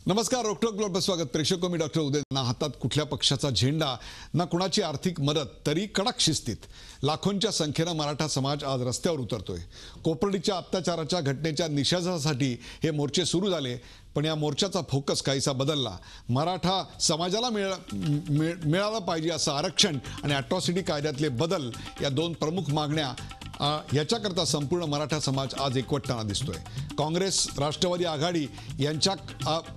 नमस्कार. रोकटोक ब्लॉगवर स्वागत. प्रेक्षक मी डॉक्टर उदय. ना हातात कुठल्या पक्षाचा झेंडा, ना कुणाची आर्थिक मदत, तरी कडक शिस्तीत लाखोंच्या संख्येनं मराठा समाज आज रस्त्यावर उतरतोय. कोपर्डीच्या अत्याचाराच्या घटनेच्या निषेधासाठी हे मोर्चे सुरू झाले, पण या मोर्चाचा फोकस काहीसा बदलला. मराठा समाजाला मिळालं पाहिजे असं आरक्षण आणि अट्रॉसिटी कायद्यातले बदल या दोन प्रमुख मागण्या याच्याकरता संपूर्ण मराठा समाज आज एकवटताना दिसतोय. काँग्रेस राष्ट्रवादी आघाडी यांच्या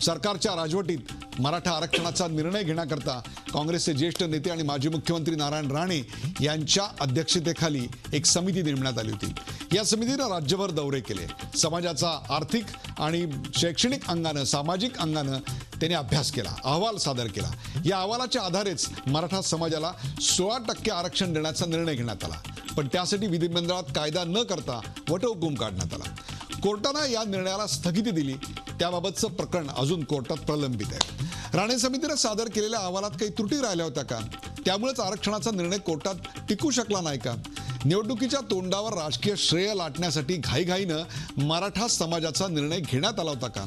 सरकारच्या राजवटीत मराठा आरक्षणाचा निर्णय घेण्याकरता काँग्रेसचे ज्येष्ठ नेते आणि माजी मुख्यमंत्री नारायण राणे यांच्या अध्यक्षतेखाली एक समिती नेमण्यात आली होती. या समितीनं राज्यभर दौरे केले. समाजाचा आर्थिक आणि शैक्षणिक अंगानं, सामाजिक अंगानं त्यांनी अभ्यास केला, अहवाल सादर केला. या अहवालाच्या आधारेच मराठा समाजाला 16% आरक्षण देण्याचा निर्णय घेण्यात आला. पण त्यासाठी विधिमंडळात कायदा न करता वटहुकूम काढण्यात आला. कोर्टानं या निर्णयाला स्थगिती दिली. त्याबाबतचं प्रकरण अजून कोर्टात प्रलंबित आहे. राणे समितीनं सादर केलेल्या अहवालात काही त्रुटी राहिल्या होत्या का? त्यामुळेच आरक्षणाचा निर्णय कोर्टात टिकू शकला नाही का? निवडणुकीच्या तोंडावर राजकीय श्रेय लाटण्यासाठी घाईघाईनं मराठा समाजाचा निर्णय घेण्यात आला होता का?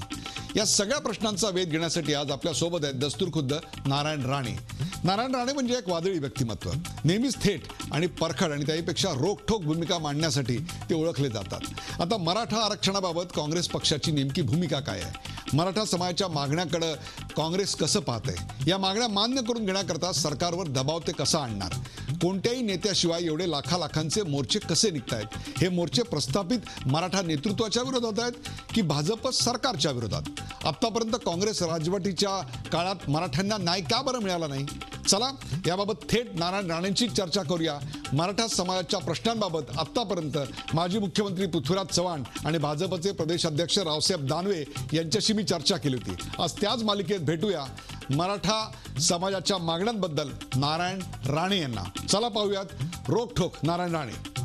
या सगळ्या प्रश्नांचा वेध घेण्यासाठी आज आपल्या सोबत आहेत दस्तूरखुद्द नारायण राणे. नारायण राणे म्हणजे एक वादळी व्यक्तिमत्व. नेहमीच थेट आणि परखड आणि त्याहीपेक्षा रोखठोक भूमिका मांडण्यासाठी ते ओळखले जातात. आता मराठा आरक्षणाबाबत काँग्रेस पक्षाची नेमकी भूमिका काय आहे? मराठा समाजाच्या मागण्याकडे काँग्रेस कसं पाहतंय? या मागण्या मान्य करून घेण्याकरता सरकारवर दबाव ते कसा आणणार? कोणत्याही नेत्याशिवाय एवढे लाखांचे मोर्चे कसे निघतायत? हे मोर्चे प्रस्थापित मराठा नेतृत्वाच्या विरोधात आहेत की भाजप सरकारच्या विरोधात? आतापर्यंत काँग्रेस राजवटीच्या काळात मराठ्यांना न्याय का बरं मिळाला नाही? चला याबाबत थेट नारायण राणेंची चर्चा करूया. मराठा समाजाच्या प्रश्नांबाबत आतापर्यंत माजी मुख्यमंत्री पृथ्वीराज चव्हाण आणि भाजपचे प्रदेशाध्यक्ष रावसाहेब दानवे यांच्याशी मी चर्चा केली होती. आज त्याच मालिकेत भेटूया मराठा समाजाच्या मागण्यांबद्दल नारायण राणे यांना. चला पाहूयात रोखठोक नारायण राणे.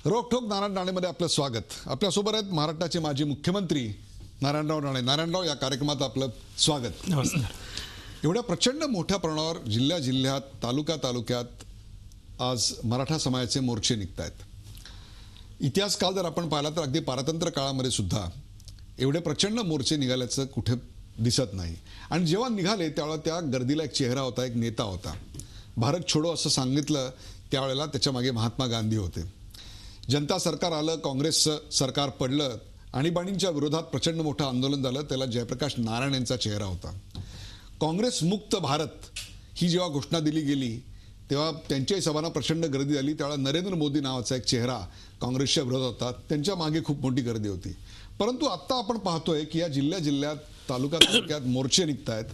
रोखठोक नारायण राणेमध्ये आपलं स्वागत. आपल्यासोबत आहेत महाराष्ट्राचे माजी मुख्यमंत्री नारायणराव राणे. नारायणराव, या कार्यक्रमात आपलं स्वागत. नमस्कार. एवढ्या प्रचंड मोठ्या प्रमाणावर जिल्ह्यात तालुक्यात आज मराठा समाजाचे मोर्चे निघत आहेत. इतिहास काळ जर आपण पाहिला तर अगदी पारतंत्र्य काळामध्ये सुद्धा एवढे प्रचंड मोर्चे निघाल्याचं कुठे दिसत नाही. आणि जेव्हा निघाले त्यावेळेला त्या गर्दीला एक चेहरा होता, एक नेता होता. भारत छोडो असं सांगितलं त्यावेळेला त्याच्या मागे महात्मा गांधी होते. जनता सरकार आलं, काँग्रेसचं सरकार पडलं, आणीबाणींच्या विरोधात प्रचंड मोठं आंदोलन झालं. त्याला जयप्रकाश नारायण यांचा चेहरा होता. काँग्रेस मुक्त भारत ही जेव्हा घोषणा दिली गेली तेव्हा त्यांच्याही सभांना प्रचंड गर्दी झाली. त्यावेळेला नरेंद्र मोदी नावाचा एक चेहरा काँग्रेसच्या विरोधात होता. त्यांच्या मागे खूप मोठी गर्दी होती. परंतु आत्ता आपण पाहतोय की या जिल्ह्यात तालुक्यात मोर्चे निघत आहेत.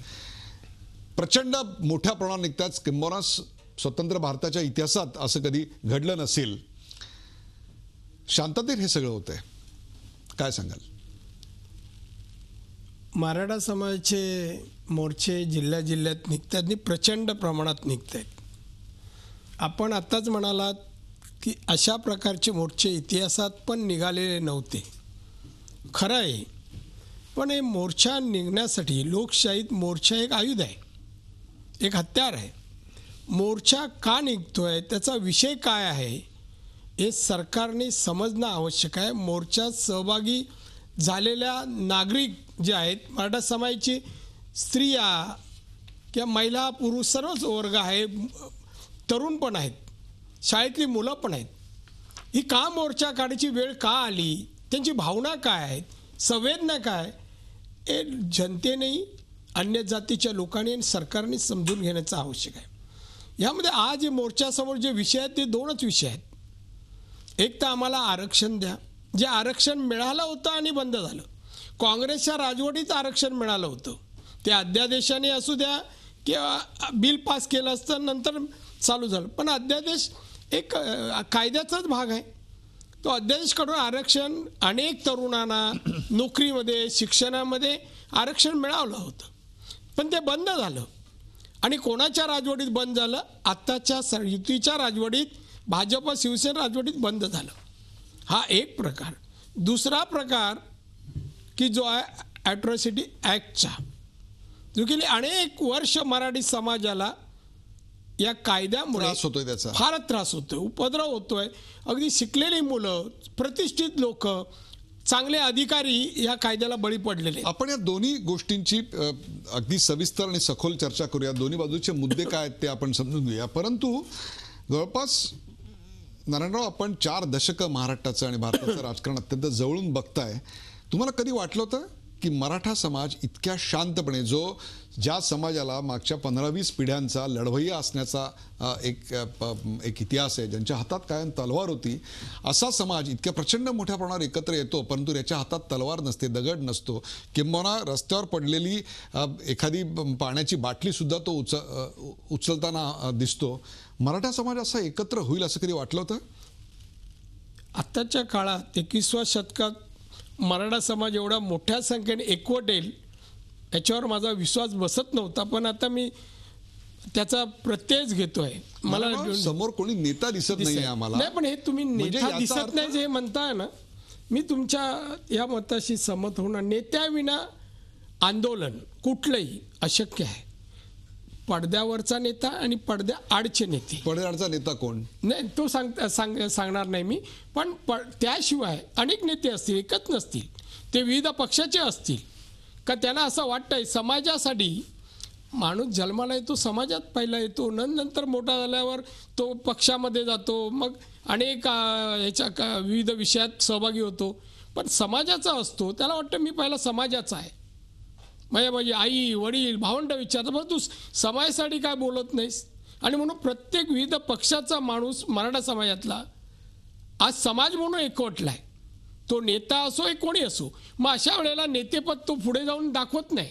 प्रचंड मोठ्या प्रमाणात निघत आहेत. किंबहुना स्वतंत्र भारताच्या इतिहासात असं कधी घडलं नसेल. शांततेत हे सगळं होतंय, काय सांगाल? मराठा समाजाचे मोर्चे जिल्ह्यात निघतात आणि प्रचंड प्रमाणात निघत आहेत. आपण आत्ताच म्हणालात की अशा प्रकारचे मोर्चे इतिहासात पण निघालेले नव्हते. खरं आहे, पण हे मोर्चा निघण्यासाठी लोकशाहीत मोर्चा एक आयुध आहे, एक हत्यार आहे. मोर्चा का निघतोय, त्याचा विषय काय आहे हे सरकारने समजणं आवश्यक आहे. मोर्चात सहभागी झालेल्या नागरिक जे आहेत, मराठा समाजाची स्त्रिया किंवा महिला पुरुष सर्वच वर्ग आहे, तरुण पण आहेत, शाळेतली मुलं पण आहेत. ही का मोर्चा काढायची वेळ का आली, त्यांची भावना काय आहेत, संवेदना काय, हे जनतेने, अन्य जातीच्या लोकांनी आणि सरकारने समजून घेण्याचं आवश्यक आहे. यामध्ये आज हे मोर्चासमोर जे विषय आहेत ते दोनच विषय आहेत. एक तर आम्हाला आरक्षण द्या, जे आरक्षण मिळालं होतं आणि बंद झालं. काँग्रेसच्या राजवटीत आरक्षण मिळालं होतं, ते अध्यादेशाने असू द्या किंवा बिल पास केलं असतं नंतर चालू झालं. पण अध्यादेश एक कायद्याचाच भाग आहे. तो अध्यादेश काढून आरक्षण अनेक तरुणांना नोकरीमध्ये, शिक्षणामध्ये आरक्षण मिळालं होतं, पण ते बंद झालं. आणि कोणाच्या राजवटीत बंद झालं? आत्ताच्या युतीच्या राजवटीत, भाजप शिवसेना राजवटीत बंद झालं. हा एक प्रकार. दुसरा प्रकार की जो आहे ॲट्रॉसिटी ॲक्टचा, जो गेली अनेक वर्ष मराठी समाजाला या कायद्यामुळे त्रास होतोय त्याचा. फारच त्रास होतोय, उपद्रव होतोय. अगदी शिकलेली मुलं, प्रतिष्ठित लोक, चांगले अधिकारी या कायद्याला बळी पडलेले. आपण या दोन्ही गोष्टींची अगदी सविस्तर आणि सखोल चर्चा करूया. दोन्ही बाजूचे मुद्दे काय आहेत ते आपण समजून घेऊया. परंतु जवळपास नारायणराव, आपण 4 दशकं महाराष्ट्राचं आणि भारताचं राजकारण अत्यंत जवळून बघताय. तुम्हाला कधी वाटलं होतं की मराठा समाज इतक्या शांतपणे, जो ज्या समाजाला मागच्या 15-20 पिढ्यांचा लढवय्या असण्याचा एक इतिहास आहे, ज्यांच्या हातात कायम तलवार होती, असा समाज इतक्या प्रचंड मोठ्या प्रमाणावर एकत्र येतो, परंतु त्याच्या हातात तलवार नसते, दगड नसतो, किंबहुना रस्त्यावर पडलेली एखादी पाण्याची बाटली सुद्धा तो उचलताना दिसतो. मराठा समाज असा एकत्र होईल असं कधी वाटलं होतं? आत्ताच्या काळात 21व्या शतकात मराठा समाज एवढा मोठ्या संख्येने एकवटेल याच्यावर माझा विश्वास बसत नव्हता, पण आता मी त्याचा प्रत्ययच घेतोय. मला समोर कोणी नेता दिसत नाही आम्हाला. नाही, पण हे तुम्ही म्हणजे नेता दिसत नाही जे म्हणताय ना, मी तुमच्या या मताशी सहमत होणार. नेत्याविना आंदोलन कुठलंही अशक्य आहे. पडद्यावरचा नेता आणि पडद्या आडचे नेते. पडद्याआडचा नेता कोण? नाही, तो सांगणार नाही मी. पण त्याशिवाय अनेक नेते असतील, एकच नसतील, ते विविध पक्षाचे असतील, का त्यांना असं वाटतंय समाजासाठी. माणूस जन्माला येतो, समाजात पहिला येतो, नंतर मोठा झाल्यावर तो पक्षामध्ये जातो, मग अनेक विविध विषयात सहभागी होतो. पण समाजाचा असतो, त्याला वाटतं मी पहिला समाजाचा आहे. माझी आई, वडील, भावंड विचारतात, पण तू समाजासाठी काय बोलत नाहीस? आणि म्हणून प्रत्येक विविध पक्षाचा माणूस मराठा समाजातला आज समाज म्हणून एकवटलाय. तो नेता असो कोणी असो. मग अशा वेळेला नेतेपद तो पुढे जाऊन दाखवत नाही.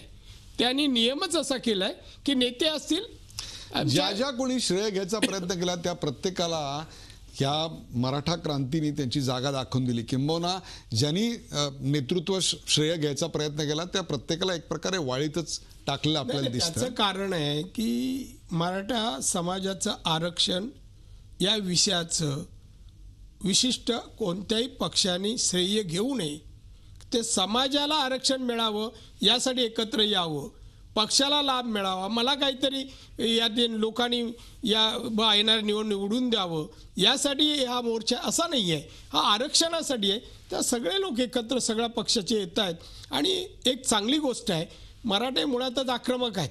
त्यांनी नियमच असा केलाय की नेते असतील, ज्या कोणी श्रेय घ्यायचा प्रयत्न केला त्या प्रत्येकाला ह्या मराठा क्रांतीने त्यांची जागा दाखवून दिली. किंबहुना ज्यांनी नेतृत्व श्रेय घ्यायचा प्रयत्न केला त्या प्रत्येकाला एक प्रकारे वाळीतच टाकलेलं आपल्याला दिसतं. त्याचं कारण आहे की मराठा समाजाचं आरक्षण या विषयाचं विशिष्ट कोणत्याही पक्षाने श्रेय घेऊ नये. ते समाजाला आरक्षण मिळावं यासाठी एकत्र यावं, पक्षाला लाभ मिळावा, मला काहीतरी या लोकांनी येणाऱ्या निवडून द्यावं यासाठी हा मोर्चा असा नाही आहे. हा आरक्षणासाठी आहे. त्या सगळे लोक एकत्र सगळ्या पक्षाचे येत आहेत. आणि एक चांगली गोष्ट आहे, मराठे मुळातच आक्रमक आहेत.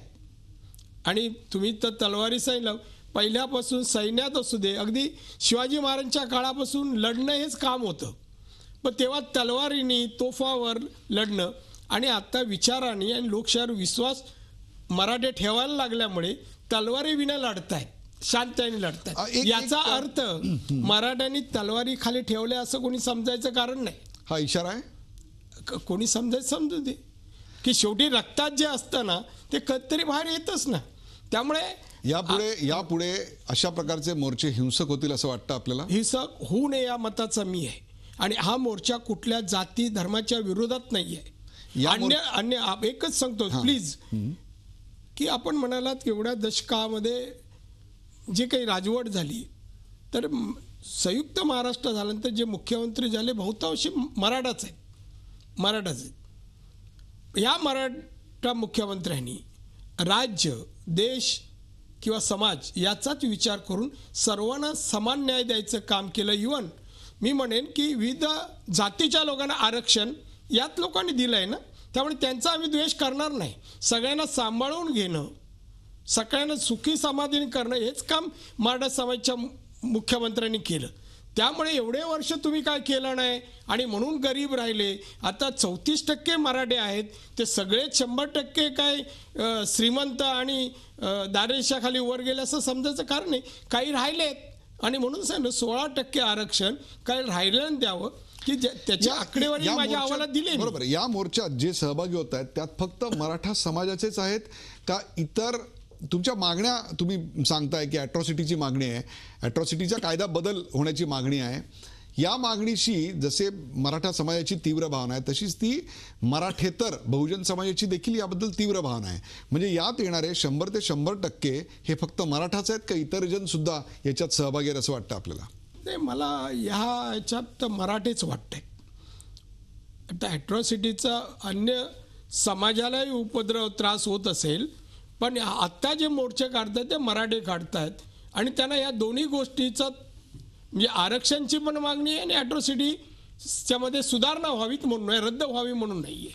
आणि तुम्ही तर तलवारी सांगितलं, पहिल्यापासून सैन्यात असू दे, अगदी शिवाजी महाराजांच्या काळापासून लढणं हेच काम होतं. पण तेव्हा तलवारीनी, तोफावर लढणं आणि आता विचारांनी आणि लोकशाहीवर विश्वास मराठे ठेवायला लागल्यामुळे तलवारी विना लढतायत, शांततेने लढतायत. याचा अर्थ मराठ्यांनी तलवारी खाली ठेवल्या असं कोणी समजायचं कारण नाही. हा इशारा आहे. कोणी समजू दे की शेवटी रक्तात जे असतं ना ते कधीतरी बाहेर येतच ना. त्यामुळे यापुढे अशा प्रकारचे मोर्चे हिंसक होतील असं वाटतं आपल्याला? हिंसक होऊ नये या मताचा मी आहे. आणि हा मोर्चा कुठल्या जाती धर्माच्या विरोधात नाही आहे. अन्य एकच सांगतो प्लीज, की आपण म्हणालात एवढ्या दशकामध्ये जे काही राजवट झाली, तर संयुक्त महाराष्ट्र झाल्यानंतर जे मुख्यमंत्री झाले बहुतांशी मराठाच आहेत. या मराठा मुख्यमंत्र्यांनी राज्य, देश किंवा समाज याचाच विचार करून सर्वांना समान न्याय द्यायचं काम केलं. इव्हन मी म्हणेन की विविध जातीच्या लोकांना आरक्षण यात लोकांनी दिलं आहे ना, त्यामुळे त्यांचा आम्ही द्वेष करणार नाही. सगळ्यांना सांभाळून घेणं, सगळ्यांना सुखी समाधानी करणं हेच काम मराठा समाजाच्या मुख्यमंत्र्यांनी केलं. त्यामुळे एवढे वर्ष तुम्ही काय केलं नाही आणि म्हणून गरीब राहिले. आता 34% मराठे आहेत, ते सगळेच 100% काय श्रीमंत आणि दारिद्र्याखाली वर गेले असं समजायचं कारण नाही. काही राहिलेत आणि म्हणून सांगितलं 16% आरक्षण काही राहिलं द्यावं, की त्याची आकडेवारी माझ्या अहवालात दिली. बरोबर. या मोर्चात जे सहभागी होत आहेत त्यात फक्त मराठा समाजाचेच आहेत का इतर तुमच्या मागण्या तुम्ही सांगताय की अॅट्रॉसिटीची मागणी आहे, अॅट्रॉसिटीचा कायदा बदल होण्याची मागणी आहे. या मागणीशी जसे मराठा समाजाची तीव्र भावना आहे तशीच ती मराठेतर बहुजन समाजाची देखील याबद्दल तीव्र भावना आहे. म्हणजे यात येणारे 100 ते 100% हे फक्त मराठाच आहेत का इतर जन सुद्धा याच्यात सहभागी आहेत असं वाटतं आपल्याला? नाही, मला ह्याच्यात मराठेच वाटतंय. आता अॅट्रॉसिटीचा अन्य समाजालाही उपद्रव त्रास होत असेल, पण आत्ता जे मोर्चे काढतात ते मराठे काढतायत आणि त्यांना या दोन्ही गोष्टीचं म्हणजे आरक्षणची पण मागणी आहे आणि ॲट्रॉसिटीच्यामध्ये सुधारणा व्हावीत म्हणून आहे, रद्द व्हावी म्हणून नाही आहे.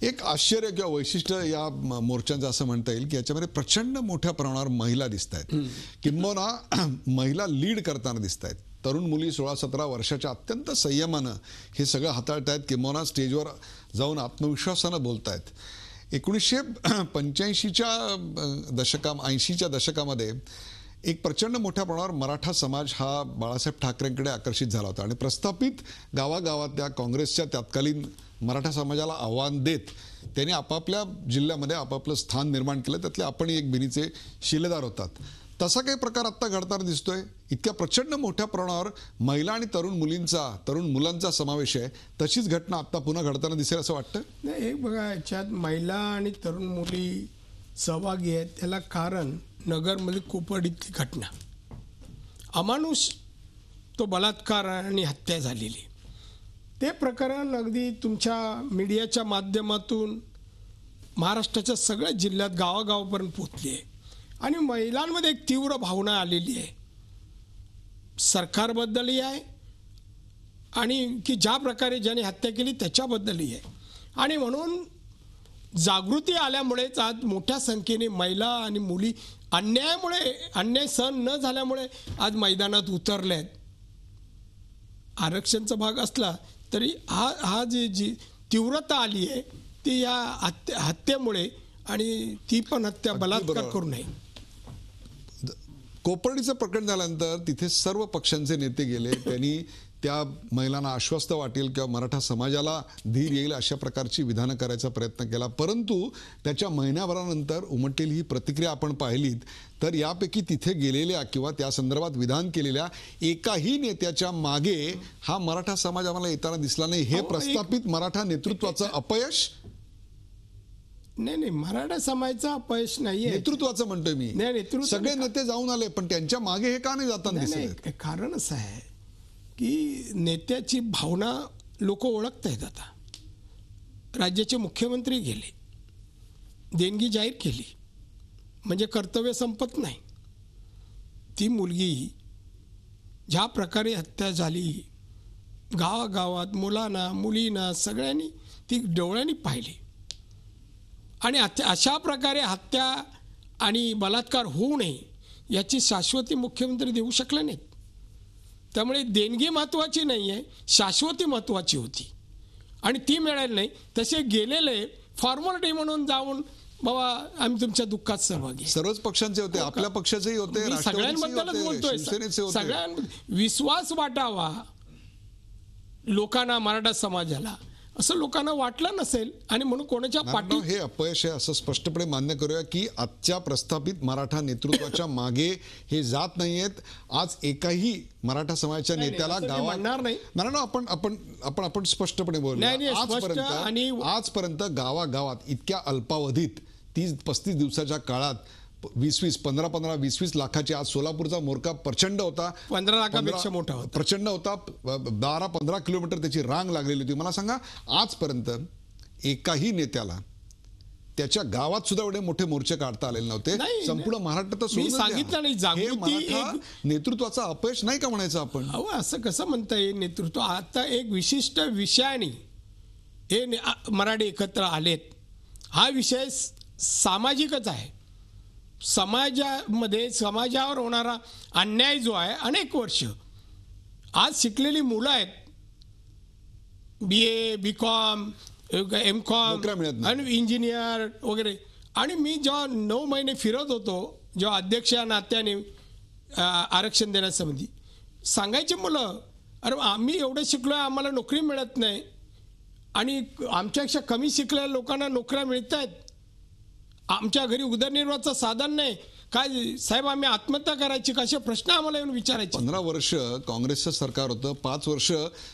एक आश्चर्य किंवा वैशिष्ट्य या मोर्चांचं असं म्हणता येईल की याच्यामध्ये प्रचंड मोठ्या प्रमाणावर महिला दिसत आहेत, किंबहुना महिला लीड करताना दिसत आहेत. तरुण मुली 16-17 वर्षाच्या अत्यंत संयमानं हे सगळं हाताळत आहेत, किंबहुना स्टेजवर जाऊन आत्मविश्वासानं बोलत आहेत. 1985च्या दशकामध्ये एक प्रचंड मोठ्या प्रमाणावर मराठा समाज हा बाळासाहेब ठाकरेंकडे आकर्षित झाला होता आणि प्रस्थापित गावागावातल्या काँग्रेसच्या तत्कालीन मराठा समाजाला आव्हान देत त्यांनी आपापल्या जिल्ह्यामध्ये आपापलं स्थान निर्माण केलं. त्यातले आपण एक बिनीचे शिलेदार होतात. तसा काही प्रकार आत्ता घडताना दिसतोय. इतक्या प्रचंड मोठ्या प्रमाणावर महिला आणि तरुण मुलांचा समावेश आहे. तशीच घटना आत्ता पुन्हा घडताना दिसेल असं वाटतं? नाही, एक बघा, याच्यात महिला आणि तरुण मुली सहभागी आहेत. त्याला कारण नगरमध्ये कोपर्डीतली घटना, अमानुष तो बलात्कार आणि हत्या झालेली. ते प्रकरण अगदी तुमच्या मीडियाच्या माध्यमातून महाराष्ट्राच्या सगळ्या जिल्ह्यात गावागावापर्यंत पोचली आहे आणि महिलांमध्ये एक तीव्र भावना आलेली आहे सरकारबद्दलही आहे आणि की ज्या प्रकारे ज्याने हत्या केली त्याच्याबद्दलही आहे. आणि म्हणून जागृती आल्यामुळेच आज मोठ्या संख्येने महिला आणि मुली अन्याय सहन न झाल्यामुळे आज मैदानात उतरले आहेत. आरक्षणचा भाग असला तरी हा जी तीव्रता आली आहे ती या हत्येमुळे, आणि ती पण हत्या बलात्कार करू नये. कोपर्डीचं प्रकरण झाल्यानंतर तिथे सर्व पक्षांचे नेते गेले. त्यांनी त्या महिलांना आश्वस्त वाटेल किंवा मराठा समाजाला धीर येईल अशा प्रकारची विधानं करायचा प्रयत्न केला. परंतु त्याच्या महिन्याभरानंतर उमटलेली ही प्रतिक्रिया आपण पाहिलीत तर यापैकी तिथे गेलेल्या किंवा त्या संदर्भात विधान केलेल्या एकाही नेत्याच्या मागे हा मराठा समाज आम्हाला येताना दिसला नाही. हे प्रस्थापित मराठा नेतृत्वाचं अपयश? नाही, मराठा समाजाचं अपयश नाहीये, नेतृत्वाचं म्हणतोय मी. सगळे नेते जाऊन आले पण त्यांच्या मागे हे का नाही जाताना दिसत? कारण असं आहे की नेत्याची भावना लोक ओळखत आहेत. आता राज्याचे मुख्यमंत्री गेले, देणगी जाहीर केली म्हणजे कर्तव्य संपत नाही. ती मुलगी ज्या प्रकारे हत्या झाली, गावागावात मुलांना मुलींना सगळ्यांनी ती डोळ्यांनी पाहिली आणि अशा प्रकारे हत्या आणि बलात्कार होऊ नये याची शाश्वती मुख्यमंत्री देऊ शकले नाहीत. त्यामुळे देणगी महत्त्वाची नाही आहे, शाश्वती महत्त्वाची होती आणि ती मिळाली नाही. तसे गेलेले फॉर्मॅलिटी म्हणून जाऊन बाबा आम्ही तुमच्या दुःखात सहभागी. सर्वच पक्षांचे होते, आपल्या पक्षाचेही होते, सगळ्यांबद्दलच बोलतोय. सगळ्यांबद्दल विश्वास वाटावा लोकांना, मराठा समाजाला, असं लोकांना वाटलं नसेल आणि म्हणून कोणाच्या पाठी हे अपयश आहे असं स्पष्टपणे मान्य करूया की आजच्या प्रस्थापित मराठा नेतृत्वाच्या मागे हे जात नाहीयेत. आज एकाही मराठा समाजाच्या नेत्याला म्हणणार नाही. आपण स्पष्टपणे बोलूया. आजपर्यंत गावागावात इतक्या अल्पावधीत 30-35 दिवसाच्या काळात 15-20 लाखाची, आज सोलापूरचा मोर्चा प्रचंड होता, 15 लाखापेक्षा मोठा होता, प्रचंड होता. 12-15 किलोमीटर त्याची रांग लागलेली होती. मला सांगा, आजपर्यंत एकाही नेत्याला त्याच्या गावात सुद्धा एवढे मोठे मोर्चे काढता आलेले नव्हते. संपूर्ण महाराष्ट्रात सांगितलं नाही. जागृती नेतृत्वाचा अपयश नाही का म्हणायचं आपण? असं कसं म्हणता येईल? नेतृत्व आता एक विशिष्ट विषयाने हे मराठी एकत्र आलेत. हा विषय सामाजिकच आहे. समाजावर होणारा अन्याय जो आहे, अनेक वर्ष आज शिकलेली मुलं आहेत, BA, BCom, MCom आणि इंजिनियर वगैरे, आणि मी जेव्हा 9 महिने फिरत होतो, जेव्हा अध्यक्ष या नात्याने आरक्षण देण्यासंबंधी सांगायचे मुलं, अरे आम्ही एवढं शिकलो आहे, आम्हाला नोकरी मिळत नाही आणि आमच्यापेक्षा कमी शिकलेल्या लोकांना नोकऱ्या मिळत आहेत, आमच्या घरी उदरनिर्वाहाचं साधन नाही, काय साहेब आम्ही आत्महत्या करायची कसे प्रश्न आम्हाला येऊन विचारायचे. 15 वर्ष काँग्रेसचं सरकार होतं, 5 वर्ष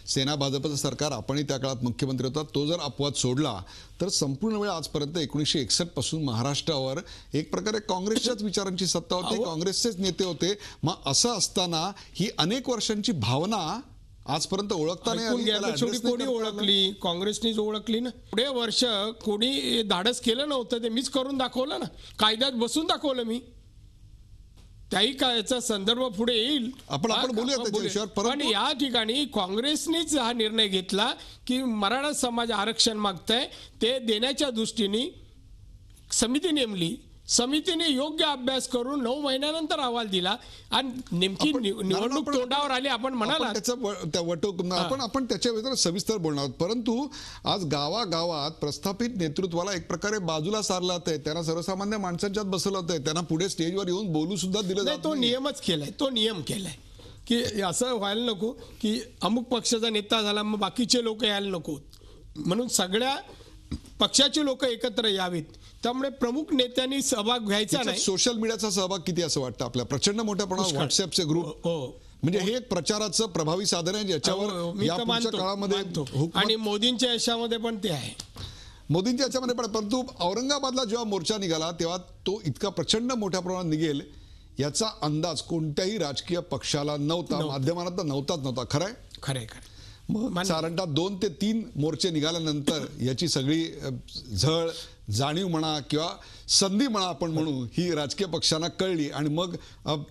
सेना भाजपचं सरकार, आपणही त्या काळात मुख्यमंत्री होता. तो जर अपवाद सोडला तर संपूर्ण वेळ आजपर्यंत 1961 पासून महाराष्ट्रावर एक प्रकारे काँग्रेसच्याच विचारांची सत्ता होती, काँग्रेसचेच नेते होते. मग असं असताना ही अनेक वर्षांची भावना आजपर्यंत ओळखता नाही ऐकून आली, घ्या, त्याला तर शेवटी address नाही कोणी करता आलं. ओळखली? काँग्रेसनीच ओळखली ना. पुढे वर्ष कोणी धाडस केलं नव्हतं, ते मीच करून दाखवलं ना. कायद्यात बसून दाखवलं मी. त्याही काय याचा संदर्भ पुढे येईल. आपण बोलूया त्याच्या विषयावर. पण परंतु या ठिकाणी काँग्रेसनीच हा निर्णय घेतला की मराठा समाज आरक्षण मागताय, ते देण्याच्या दृष्टीने समिती नेमली. समितीने योग्य अभ्यास करून 9 महिन्यानंतर अहवाल दिला आणि नेमकी निवडणूक तोंडावर आली. आपण म्हणाला आपण त्याच्या व्यतिरिक्त सविस्तर बोलणार आहोत. परंतु आज गावागावात प्रस्थापित नेतृत्वाला एक प्रकारे बाजूला सारलं जातंय, त्यांना सर्वसामान्य माणसांच्यात बसवलं जातंय, त्यांना पुढे स्टेजवर येऊन बोलू सुद्धा दिलं नाही. जात तो नाही. नियमच केलाय, तो नियम केलाय की असं व्हायला नको की अमुक पक्षाचा नेता झाला मग बाकीचे लोक यायला नको, म्हणून सगळ्या पक्षाचे लोक एकत्र यावेत. त्यामुळे प्रमुख नेत्यांनी सहभाग घ्यायचा नाही. सोशल मीडियाचा सहभाग किती असं वाटतं आपल्या? प्रचंड मोठ्या प्रमाणात व्हॉट्सअपचे ग्रुप, म्हणजे हे एक प्रचाराचं प्रभावी साधन आहे ज्याच्यावर या पुढच्या काळामध्ये आणि मोदींच्या यशामध्ये पण ते आहे. मोदींच्या याच्यामध्ये पण. परंतु औरंगाबादला जेव्हा मोर्चा निघाला तेव्हा तो इतका प्रचंड मोठ्या प्रमाणात निघेल याचा अंदाज कोणत्याही राजकीय पक्षाला नव्हता, माध्यमांना नव्हता. खरंय? खरंय. साधारणतः 2 ते 3 मोर्चे निघाल्यानंतर याची सगळी झळ, जाणीव म्हणा किंवा संधी म्हणा आपण म्हणू, ही राजकीय पक्षांना कळली आणि मग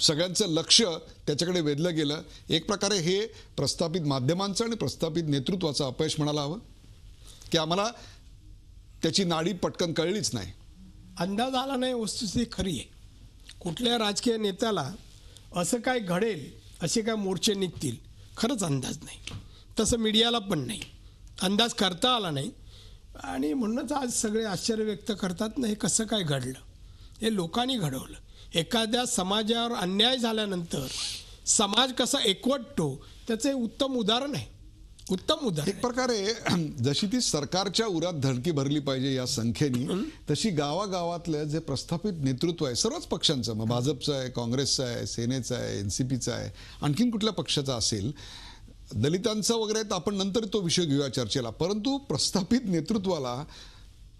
सगळ्यांचं लक्ष त्याच्याकडे वेधलं गेलं. एक प्रकारे हे प्रस्थापित माध्यमांचं आणि प्रस्थापित नेतृत्वाचं अपयश म्हणायला हवं की आम्हाला त्याची नाडी पटकन कळलीच नाही. अंदाज आला नाही, वस्तुस्थिती खरी आहे. कुठल्या राजकीय नेत्याला असं काय घडेल, असे काय मोर्चे निघतील, खरंच अंदाज नाही. तसं मीडियाला पण नाही, अंदाज करता आला नाही. आणि म्हणूनच आज सगळे आश्चर्य व्यक्त करतात ना, हे कसं काय घडलं, हे लोकांनी घडवलं. एखाद्या समाजावर अन्याय झाल्यानंतर समाज कसा एकवटतो त्याचं हे उत्तम उदाहरण आहे. उत्तम उदाहरण. एक प्रकारे जशी ती सरकारच्या उरात धडकी भरली पाहिजे या संख्येने, तशी गावागावातलं जे प्रस्थापित नेतृत्व आहे सर्वच पक्षांचं, मग भाजपचं आहे, काँग्रेसचं आहे, सेनेचं आहे, NCPचं आहे, आणखीन कुठल्या पक्षाचा असेल, दलितांचा वगैरे, तर आपण नंतर तो विषय घेऊया चर्चेला. परंतु प्रस्थापित नेतृत्वाला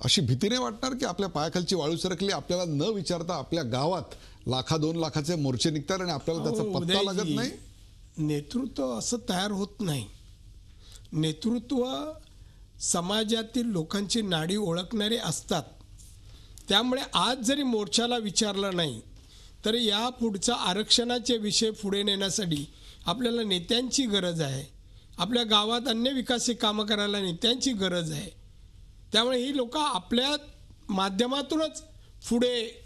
अशी भीतीने वाटणार की आपल्या पायाखालची वाळू सरकली, आपल्याला न विचारता आपल्या गावात 1,00,000-2 लाखाचे मोर्चे निघतात आणि आपल्याला त्याचा पत्ता लागत नाही. नेतृत्व असं तयार होत नाही. नेतृत्व समाजातील लोकांची नाडी ओळखणारे असतात. त्यामुळे आज जरी मोर्चाला विचारलं नाही तर या पुढचा आरक्षणाचे विषय पुढे नेण्यासाठी आपल्याला नेत्यांची गरज आहे. आपल्या गावात अन्य विकासिक कामं करायला नेत्यांची गरज आहे. त्यामुळे ही लोक आपल्या माध्यमातूनच पुढे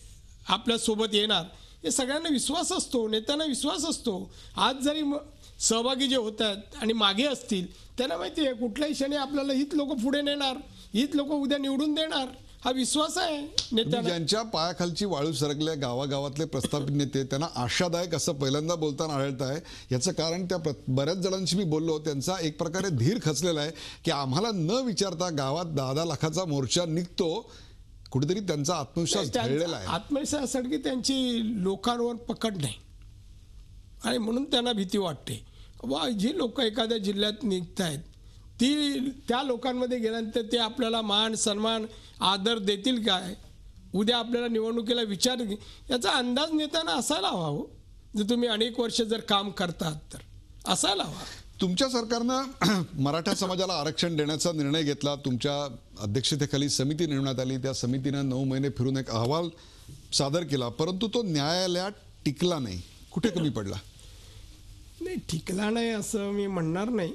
आपल्यासोबत येणार, हे सगळ्यांना विश्वास असतो, नेत्यांना विश्वास असतो. आज जरी सहभागी जे होत आहेत आणि मागे असतील त्यांना माहिती आहे कुठल्याही क्षणी आपल्याला हीच लोक पुढे नेणार, हीच लोक उद्या निवडून देणार, हा विश्वास आहे नेत्यांना. ज्यांच्या पायाखालची वाळू सरकल्या गावागावातले प्रस्थापित नेते, त्यांना आशादायक असं पहिल्यांदा बोलताना आढळत आहे. याचं कारण त्या बऱ्याच जणांशी मी बोललो, त्यांचा एक प्रकारे धीर खचलेला आहे की आम्हाला न विचारता गावात 10-10 लाखाचा मोर्चा निघतो. कुठेतरी त्यांचा आत्मविश्वास ढळलेला आहे. आत्मविश्वासासाठी त्यांची लोकांवर पकड नाही आणि म्हणून त्यांना भीती वाटते. वा, जी लोक एखाद्या जिल्ह्यात निघत आहेत ती त्या लोकांमध्ये गेल्यानंतर ते आपल्याला मान सन्मान आदर देतील काय, उद्या आपल्याला निवडणुकीला विचार, याचा अंदाज नेताना असायला हवा. हो, जर तुम्ही अनेक वर्ष जर काम करतात तर असायला हवा. तुमच्या सरकारनं मराठा समाजाला आरक्षण देण्याचा निर्णय घेतला. तुमच्या अध्यक्षतेखाली समिती नेमण्यात आली. त्या समितीनं 9 महिने फिरून एक अहवाल सादर केला, परंतु तो न्यायालयात टिकला नाही. कुठे कमी पडला? नाही, टिकला नाही असं मी म्हणणार नाही.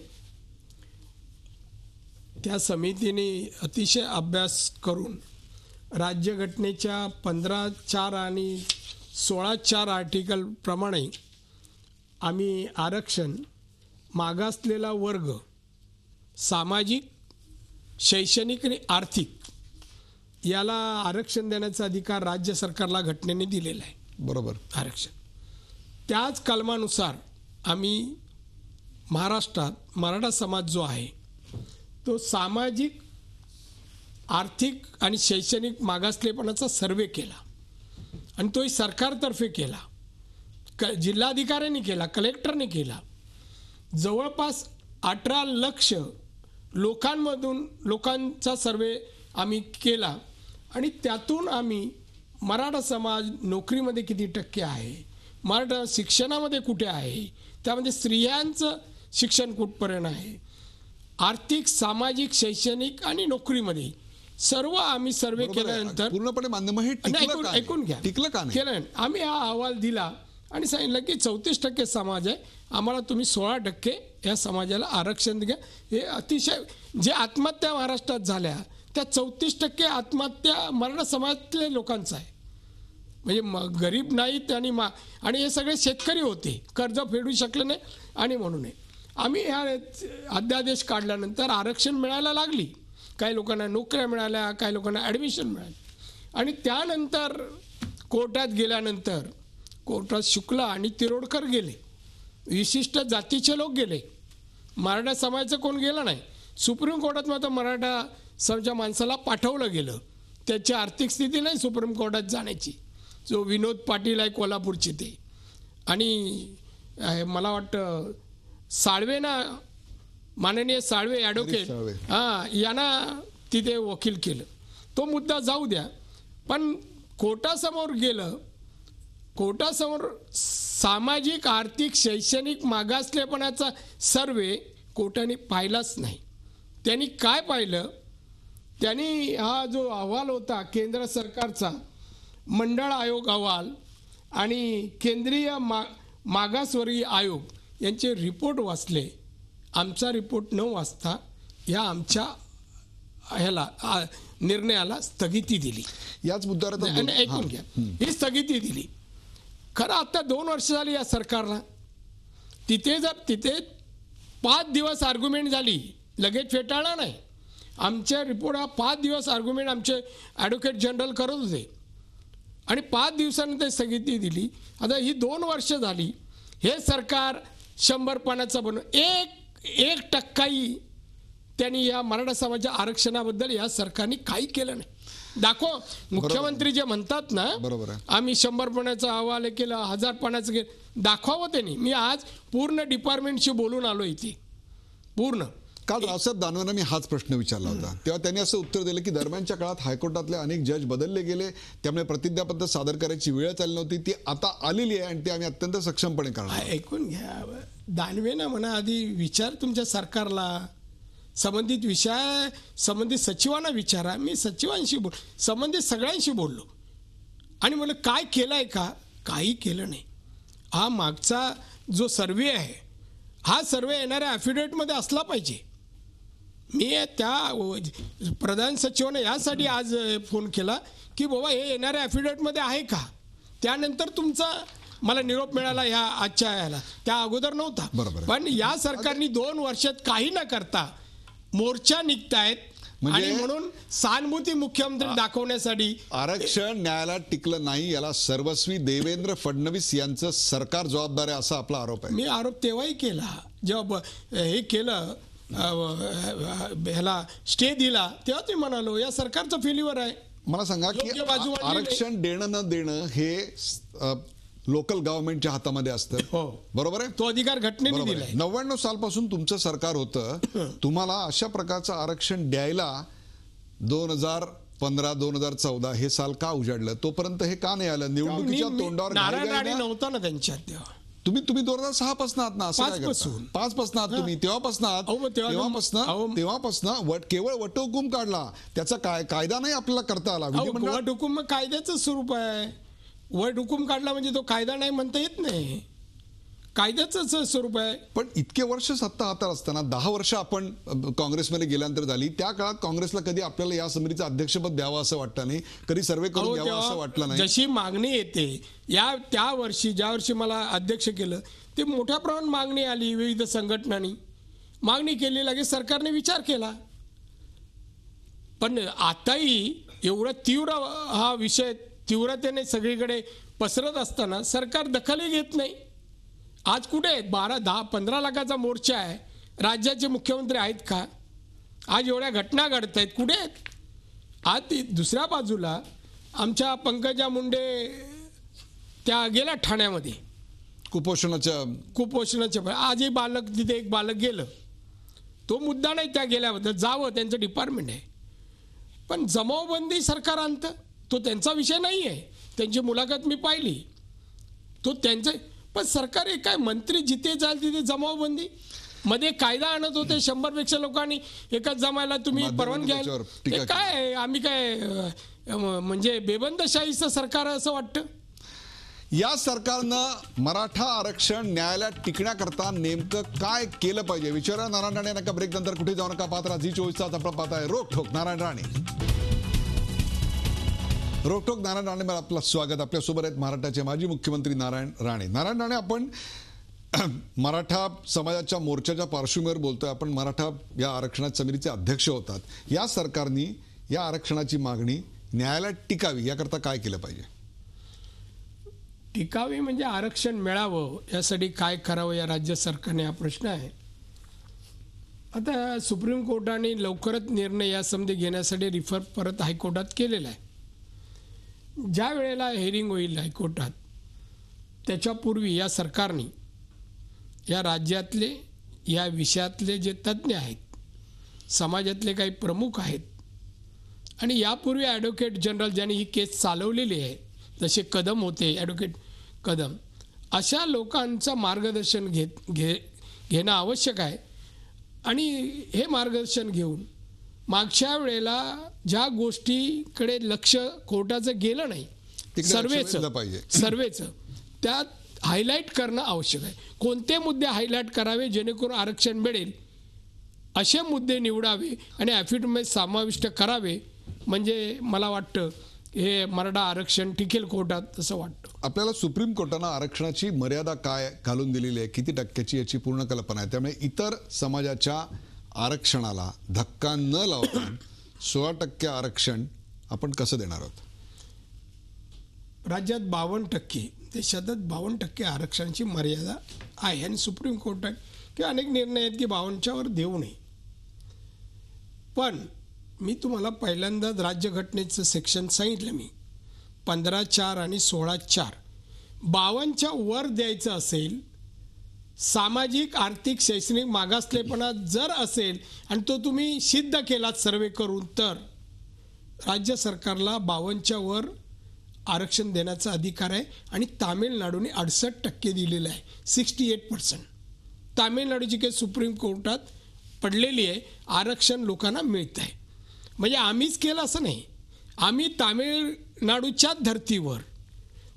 त्या समितीने अतिशय अभ्यास करून राज्यघटनेच्या 15(4) आणि 16(4) आर्टिकल प्रमाणे आम्ही आरक्षण मागासलेला वर्ग, सामाजिक, शैक्षणिक आणि आर्थिक याला आरक्षण देण्याचा अधिकार राज्य सरकारला घटनेने दिलेला आहे. बरोबर. आरक्षण त्याच कलमानुसार आम्ही महाराष्ट्रात मराठा समाज जो आहे तो सामाजिक, आर्थिक आणि शैक्षणिक मागासलेपणाचा सर्वे केला आणि तोही सरकारतर्फे केला, जिल्हाधिकाऱ्यांनी केला, कलेक्टरने केला. जवळपास 18 लाख लोकांचा सर्वे आम्ही केला आणि त्यातून आम्ही मराठा समाज नोकरीमध्ये किती टक्के आहे, मराठा शिक्षणामध्ये कुठे आहे, त्यामध्ये स्त्रियांचं शिक्षण कुठपर्यंत आहे, आर्थिक, सामाजिक, शैक्षणिक आणि नोकरीमध्ये सर्व आम्ही सर्वे बरोबर आहे. केल्यानंतर पूर्णपणे मान्य. मग हे टिकलं का नाही? ऐकून घ्या, टिकलं का नाही? केलं. आम्ही हा अहवाल दिला आणि सांगितलं की 34% समाज आहे, आम्हाला तुम्ही 16% या समाजाला आरक्षण द्या. हे अतिशय जे आत्महत्या महाराष्ट्रात झाल्या त्या 34% आत्महत्या मराठा समाजातल्या लोकांचा आहे. म्हणजे गरीब नाहीत आणि हे सगळे शेतकरी होते, कर्ज फेडू शकले नाही आणि म्हणून आम्ही ह्या अध्यादेश काढल्यानंतर आरक्षण मिळायला लागली. काही लोकांना नोकऱ्या मिळाल्या, काही लोकांना ॲडमिशन मिळाली आणि त्यानंतर कोर्टात गेल्यानंतर कोर्टात शुक्ला आणि तिरोडकर गेले, विशिष्ट जातीचे लोक गेले, मराठा समाजाचं कोण गेलं नाही. सुप्रीम कोर्टात मात्र मराठा समाजाच्या माणसाला पाठवलं गेलं. त्याची आर्थिक स्थिती नाही सुप्रीम कोर्टात जाण्याची. जो विनोद पाटील आहे कोल्हापूरचे ते आणि मला वाटतं साळवेना, माननीय साळवे ॲडव्होकेट यांना तिथे वकील केलं. तो मुद्दा जाऊ द्या, पण कोर्टासमोर गेलं. कोर्टासमोर सामाजिक, आर्थिक, शैक्षणिक मागासलेपणाचा सर्वे कोर्टाने पाहिलाच नाही. त्यांनी काय पाहिलं, त्यांनी हा जो अहवाल होता केंद्र सरकारचा मंडळ आयोग अहवाल आणि केंद्रीय मागासवर्गीय आयोग यांचे रिपोर्ट वाचले. आमचा रिपोर्ट न वाचता या आमच्या निर्णयाला स्थगिती दिली. याच मुद्द्यावर ऐकून घ्या, ही स्थगिती दिली. खरं आता 2 वर्ष झाली या सरकारला. तिथे 5 दिवस आर्ग्युमेंट झाली, लगेच फेटाळला नाही. आमच्या रिपोर्ट 5 दिवस आर्ग्युमेंट आमचे ॲडव्होकेट जनरल करत होते आणि 5 दिवसांनी स्थगिती दिली. आता ही 2 वर्ष झाली. हे सरकार 100% बनवून 1% त्यांनी या मराठा समाजाच्या आरक्षणाबद्दल या सरकारने काही केलं नाही. दाखव. मुख्यमंत्री जे म्हणतात ना, बरोबर आहे, आम्ही 100% अहवाल केला, 1000% केलं, दाखवावं त्यांनी. मी आज पूर्ण डिपार्टमेंटशी बोलून आलो इथे पूर्ण. काल रावसाहेब दानवेंना मी हाच प्रश्न विचारला होता, तेव्हा त्यांनी असं उत्तर दिलं की दरम्यानच्या काळात हायकोर्टातले अनेक जज बदलले गेले, त्यामुळे प्रतिज्ञापत्र सादर करायची वेळच आली नव्हती. ती आता आलेली आहे आणि ती आम्ही अत्यंत सक्षमपणे करणार. ऐकून घ्या, दानवेंना म्हणा आधी विचार तुमच्या सरकारला, संबंधित विषय संबंधित सचिवांना विचारा. मी सचिवांशी संबंधित सगळ्यांशी बोललो आणि म्हणलं काय केलं आहे का, काही केलं नाही. हा मागचा जो सर्वे आहे, हा सर्वे येणाऱ्या ॲफिडेविटमध्ये असला पाहिजे. मी त्या प्रधान सचिवांना यासाठी आज फोन केला की बाबा हे येणाऱ्या ॲफिडेविटमध्ये आहे का. त्यानंतर तुमचा मला निरोप मिळाला ह्या आजच्या याला, त्या अगोदर नव्हता. पण या सरकारने 2 वर्षात काही न करता मोर्चा निघतायत आणि म्हणून सहानुभूती मुख्यमंत्री दाखवण्यासाठी आरक्षण न्यायालयात टिकलं नाही, याला सर्वस्वी देवेंद्र फडणवीस यांचं सरकार जबाबदार आहे असा आपला आरोप आहे. मी आरोप तेव्हाही केला जेव्हा हे केलं, ह्याला स्टे दिला, तेव्हा ते म्हणालो या सरकारचं फेल्युअर आहे. मला सांगा की आरक्षण देणं न देणं हे लोकल गव्हर्नमेंटच्या हातामध्ये असतं. बरोबर आहे, तो अधिकार घटनेने दिलाय. 99 सालपासून तुमचं सरकार होतं, तुम्हाला अशा प्रकारचं आरक्षण द्यायला 2015-2014 हे साल का उजाडलं? तोपर्यंत हे का नाही आलं? निवडणुकीच्या तोंडावर नव्हता ना त्यांच्यात तेव्हा. तुम्ही 2006 पासून आहात ना, असं 5 पासून आहात तुम्ही, तेव्हापासून केवळ वटहुकूम काढला, त्याचा कायदा नाही आपल्याला करता आला. वटहुकूम कायद्याचं स्वरूप आहे. वटहुकूम काढला म्हणजे तो कायदा नाही म्हणता येत नाही, कायद्याच स्वरूप आहे. पण इतके वर्ष सत्ता हातात असताना 10 वर्ष आपण काँग्रेसमध्ये गेल्यानंतर झाली, त्या काळात काँग्रेसला कधी आपल्याला या समितीचं अध्यक्षपद द्यावं असं वाटतं नाही, कधी सर्वे करून द्यावं असं वाटलं नाही. जशी मागणी येते त्या वर्षी, ज्या वर्षी मला अध्यक्ष केलं ते मोठ्या प्रमाणात मागणी आली, विविध संघटनांनी मागणी केली, लगेच सरकारने विचार केला. पण आताही एवढा तीव्र हा विषय तीव्रतेने सगळीकडे पसरत असताना सरकार दखलही घेत नाही. आज कुठे आहेत? 10-15 लाखाचा मोर्चा आहे, राज्याचे मुख्यमंत्री आहेत का? आज एवढ्या घटना घडत आहेत, कुठे आहेत? आज दुसऱ्या बाजूला आमच्या पंकजा मुंडे त्या गेल्या ठाण्यामध्ये कुपोषणाच्या आजही बालक, तिथे एक बालक गेलं, तो मुद्दा नाही त्या गेल्याबद्दल, जावं त्यांचं डिपार्टमेंट आहे. पण जमावबंदी सरकार आणतं, तो त्यांचा विषय नाही आहे. त्यांची मुलाखत मी पाहिली, तो त्यांचं. पण सरकार एक काय, मंत्री जिथे जाल तिथे जमावबंदी. मध्ये कायदा आणत होते 100पेक्षा लोकांनी एकाच जमायला तुम्ही परवानगी त्याच्यावर टीका घ्याल. काय आम्ही काय म्हणजे बेबंदशाहीचं सरकार असं वाटतं. या सरकारनं मराठा आरक्षण न्यायालयात टिकण्याकरता नेमकं काय केलं पाहिजे विचारा नारायण राणे. नका ब्रेक नंतर कुठे जाऊ नका. पाहत राहा झी24 तास. आपण पाहत आहे रोकठोक नारायण राणे. रोकठोक नारायण राणे मध्ये आपलं स्वागत. आपल्यासोबत आहेत महाराष्ट्राचे माजी मुख्यमंत्री नारायण राणे. नारायण राणे, आपण मराठा समाजाच्या मोर्चाच्या पार्श्वभूमीवर बोलतोय. आपण मराठा या आरक्षण समितीचे अध्यक्ष होतात. या सरकारने या आरक्षणाची मागणी न्यायालयात टिकावी याकरता काय केलं पाहिजे? टिकावी म्हणजे आरक्षण मिळावं यासाठी काय करावं या राज्य सरकारने, हा प्रश्न आहे. आता सुप्रीम कोर्टाने लवकरच निर्णय यासंबंधी घेण्यासाठी रिफर परत हायकोर्टात केलेला आहे. ज्या वेळेला हेअरिंग होईल हायकोर्टात त्याच्यापूर्वी या सरकारने या राज्यातले या विषयातले जे तज्ज्ञ आहेत, समाजातले काही प्रमुख आहेत आणि यापूर्वी ॲडव्होकेट जनरल ज्यांनी ही केस चालवलेली आहे, जसे कदम होते, ॲडव्होकेट कदम, अशा लोकांचं मार्गदर्शन घेणं आवश्यक आहे. आणि हे मार्गदर्शन घेऊन मागच्या वेळेला ज्या गोष्टीकडे लक्ष कोर्टाचं गेलं नाही, सर्वेचं त्यात हायलाईट करणं आवश्यक आहे. कोणते मुद्दे हायलाईट करावे जेणेकरून आरक्षण मिळेल असे मुद्दे निवडावे आणि ॲफिडेव्हिट समाविष्ट करावे. म्हणजे मला वाटतं हे मराठा आरक्षण टिकेल कोर्टात असं वाटतं. आपल्याला सुप्रीम कोर्टानं आरक्षणाची मर्यादा काय घालून दिलेली आहे, किती टक्क्याची, याची पूर्ण कल्पना आहे. त्यामुळे इतर समाजाच्या आरक्षणाला धक्का न लावता 16% आरक्षण आपण कसं देणार आहोत? राज्यात 52%, देशातच 52% आरक्षणाची मर्यादा आहे आणि सुप्रीम कोर्टात किंवा अनेक निर्णय आहेत की 52च्या वर देऊ नये. पण मी तुम्हाला पहिल्यांदाच राज्यघटनेचं सेक्शन सांगितलं, मी 15(4) आणि 16(4). 52च्या वर द्यायचं असेल, सामाजिक आर्थिक शैक्षणिक मागासलेपणा जर असेल आणि तो तुम्ही सिद्ध केलात सर्वे करून, तर राज्य सरकारला 52च्या वर आरक्षण देण्याचा अधिकार आहे. आणि तामिळनाडूने 68% दिलेलं आहे, 68%. तामिळनाडूची केस सुप्रीम कोर्टात पडलेली आहे, आरक्षण लोकांना मिळत आहे. म्हणजे आम्हीच केलं असं नाही, आम्ही तामिळनाडूच्या धर्तीवर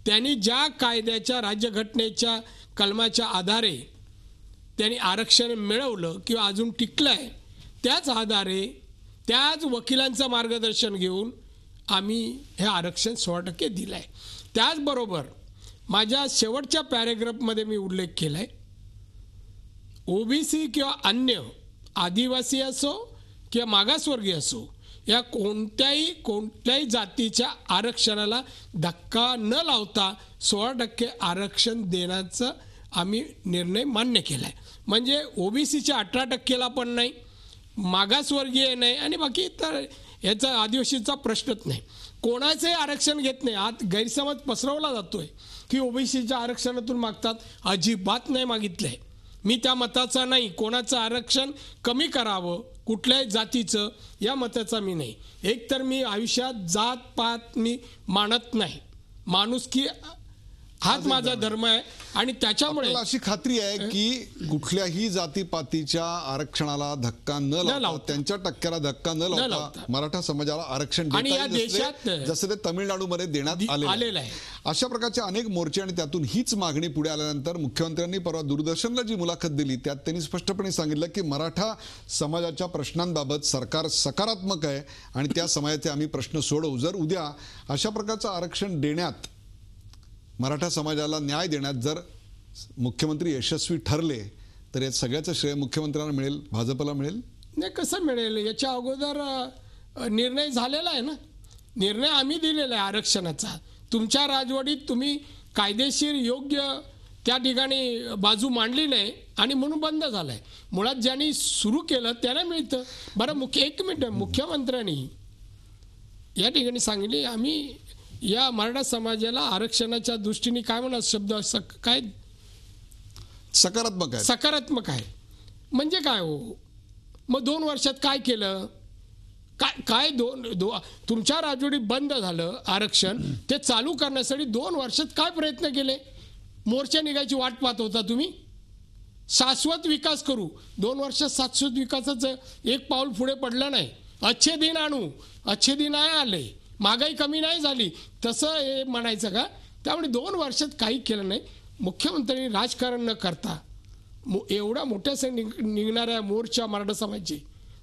त्यांनी ज्या कायद्याच्या राज्यघटनेच्या कलमाच्या आधारे त्यांनी आरक्षण मिळवलं किंवा अजून टिकलं आहे, त्याच आधारे त्याच वकिलांचं मार्गदर्शन घेऊन आम्ही हे आरक्षण 16% दिलं आहे. त्याचबरोबर माझ्या शेवटच्या पॅरेग्राफमध्ये मी उल्लेख केला आहे, ओबीसी किंवा अन्य आदिवासी असो किंवा मागासवर्गीय असो, या कोणत्याही जातीच्या आरक्षणाला धक्का न लावता 16% आरक्षण देण्याचा आम्ही निर्णय मान्य केला आहे. म्हणजे ओबीसीच्या 18%ला पण नाही, मागासवर्गीय नाही आणि बाकी तर याचा आदिवासीचा प्रश्नच नाही. कोणाचंही आरक्षण घेत नाही. आत गैरसमज पसरवला जातोय की ओबीसीच्या आरक्षणातून मागतात. अजिबात नाही मागितलं आहे. मी त्या मताचा नाही. कोणाचं आरक्षण कमी करावं कुठल्याही जातीचं या मताचा मी नाही. एक तर मी आयुष्यात जात पात मी मानत नाही. माणुसकी हाच माझा धर्म आहे आणि त्याच्यामुळे अशी खात्री आहे की कुठल्याही जातीपातीच्या आरक्षणाला धक्का न लावता, त्यांच्या टक्क्याला धक्का न लावता मराठा समाजाला आरक्षण आणि या देशात जसं ते तामिळनाडूमध्ये देण्यात आलेलं आहे. अशा प्रकारचे अनेक मोर्चे आणि त्यातून हीच मागणी पुढे आल्यानंतर मुख्यमंत्र्यांनी परवा दूरदर्शनला जी मुलाखत दिली त्यात त्यांनी स्पष्टपणे सांगितलं की मराठा समाजाच्या प्रश्नांबाबत सरकार सकारात्मक आहे आणि त्या समाजाचे आम्ही प्रश्न सोडवू. जर उद्या अशा प्रकारचं आरक्षण देण्यात, मराठा समाजाला न्याय देण्यात जर मुख्यमंत्री यशस्वी ठरले तर या सगळ्याचं श्रेय मुख्यमंत्र्यांना मिळेल, भाजपला मिळेल? नाही, कसं मिळेल? याच्या अगोदर निर्णय झालेला आहे ना. निर्णय आम्ही दिलेला आहे आरक्षणाचा. तुमच्या राजवटीत तुम्ही कायदेशीर योग्य त्या ठिकाणी बाजू मांडली नाही आणि म्हणून बंद झालं आहे. मुळात ज्यांनी सुरू केलं त्यांना मिळतं. बरं, एक मिनिट, मुख्यमंत्र्यांनी या ठिकाणी सांगितले आम्ही या मराठा समाजाला आरक्षणाच्या दृष्टीने काय म्हणा शब्द काय सकारात्मक आहे. सकारात्मक आहे म्हणजे काय हो? मग 2 वर्षात काय केलं? काय तुमच्या राजवटीत बंद झालं आरक्षण, ते चालू करण्यासाठी 2 वर्षात काय प्रयत्न केले? मोर्चा निघायची वाट पाहत होता तुम्ही? शाश्वत विकास करू. 2 वर्षात शाश्वत विकासाचं एक पाऊल पुढे पडलं नाही. अच्छे दिन आणू, अच्छे दिन नाही आले, महागाई कमी नाही झाली, तसं हे म्हणायचं का? त्यामुळे 2 वर्षात काही केलं नाही. मुख्यमंत्र्यांनी राजकारण न करता एवढा मोठ्या निघणाऱ्या मोर्चा मराठा समाजाची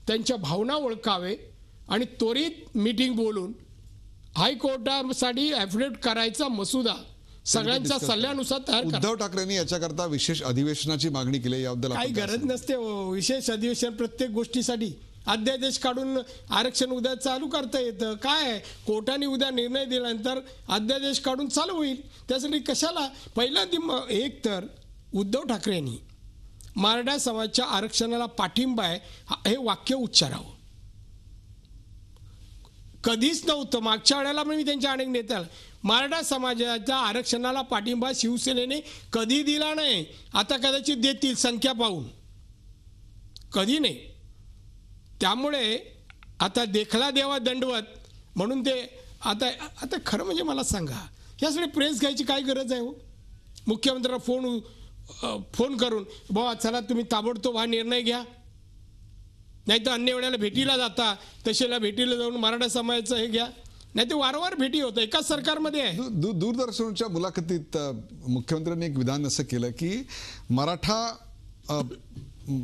त्यांच्या भावना ओळखावे आणि त्वरित मीटिंग बोलून हायकोर्टासाठी ॲफिडेव्हिट करायचा मसुदा सगळ्यांच्या सल्ल्यानुसार तयार करा. उद्धव ठाकरेंनी याच्याकरता विशेष अधिवेशनाची मागणी केली, याबद्दल काही गरज नसते विशेष अधिवेशन प्रत्येक गोष्टीसाठी. अध्यादेश काढून आरक्षण उद्या चालू करता येतं. काय कोर्टाने उद्या निर्णय दिल्यानंतर अध्यादेश काढून चालू होईल. त्यासाठी कशाला पहिल्यांदा एक तर उद्धव ठाकरेंनी मराठा समाजाच्या आरक्षणाला पाठिंबा आहे हे वाक्य उच्चारावं. कधीच नव्हतं. मागच्या वेळेला पण मी त्यांच्या अनेक नेत्याला मराठा समाजाच्या आरक्षणाला पाठिंबा शिवसेनेने कधी दिला नाही. आता कदाचित देतील संख्या पाहून, कधी नाही. त्यामुळे आता देखला देवा दंडवत म्हणून ते आता खरं म्हणजे मला सांगा, यासाठी प्रेस घ्यायची काय गरज आहे हो? मुख्यमंत्र्यांना फोन करून बाबा चला तुम्ही ताबडतोब हा निर्णय घ्या, नाही तर अन्य वेळेला भेटीला जाता तसेला भेटीला जाऊन मराठा समाजाचं हे घ्या, नाही ते वारंवार भेटी होतं. एकाच सरकारमध्ये आहे. दूरदर्शनच्या मुलाखतीत मुख्यमंत्र्यांनी एक विधान असं केलं की मराठा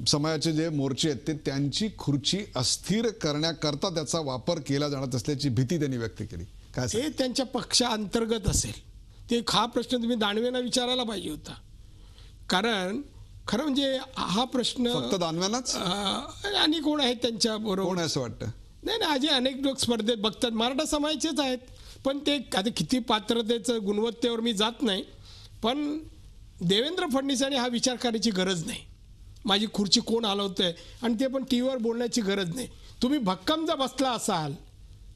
समाजाचे जे मोर्चे आहेत ते त्यांची खुर्ची अस्थिर करण्याकरता त्याचा वापर केला जाणार असल्याची भीती त्यांनी व्यक्त केली. काय हे त्यांच्या पक्षांतर्गत असेल. ते हा प्रश्न तुम्ही दानवेंना विचारायला पाहिजे होता. कारण खरं म्हणजे हा प्रश्न फक्त दानव्यांनाच आणि कोण आहेत त्यांच्या बरोबर असं वाटतं? नाही अजय अनेक लोक स्पर्धेत बघतात. मराठा समाजाचेच आहेत. पण ते आता किती पात्रतेचं गुणवत्तेवर मी जात नाही. पण देवेंद्र फडणवीसांनी हा विचार करायची गरज नाही. माझी खुर्ची कोण हलवतंय आणि ते पण टी व्हीवर बोलण्याची गरज नाही. तुम्ही भक्कम जर बसला असाल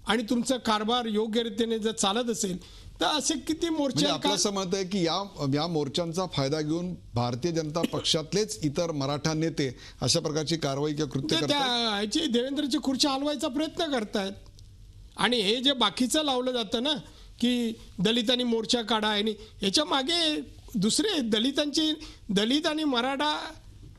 आणि तुमचा कारभार योग्य रीतीने जर चालत असेल तर असे किती मोर्चे. आपलं असं मत आहे की या मोर्चांचा फायदा घेऊन भारतीय जनता पक्षातलेच इतर मराठा नेते अशा प्रकारची कारवाई किंवा कृत्य करतात, देवेंद्रची खुर्ची हलवायचा प्रयत्न करतायत. आणि हे जे बाकीचं लावलं जातं ना की दलितांनी मोर्चा काढा, आणि याच्या मागे दुसरे दलित आणि मराठा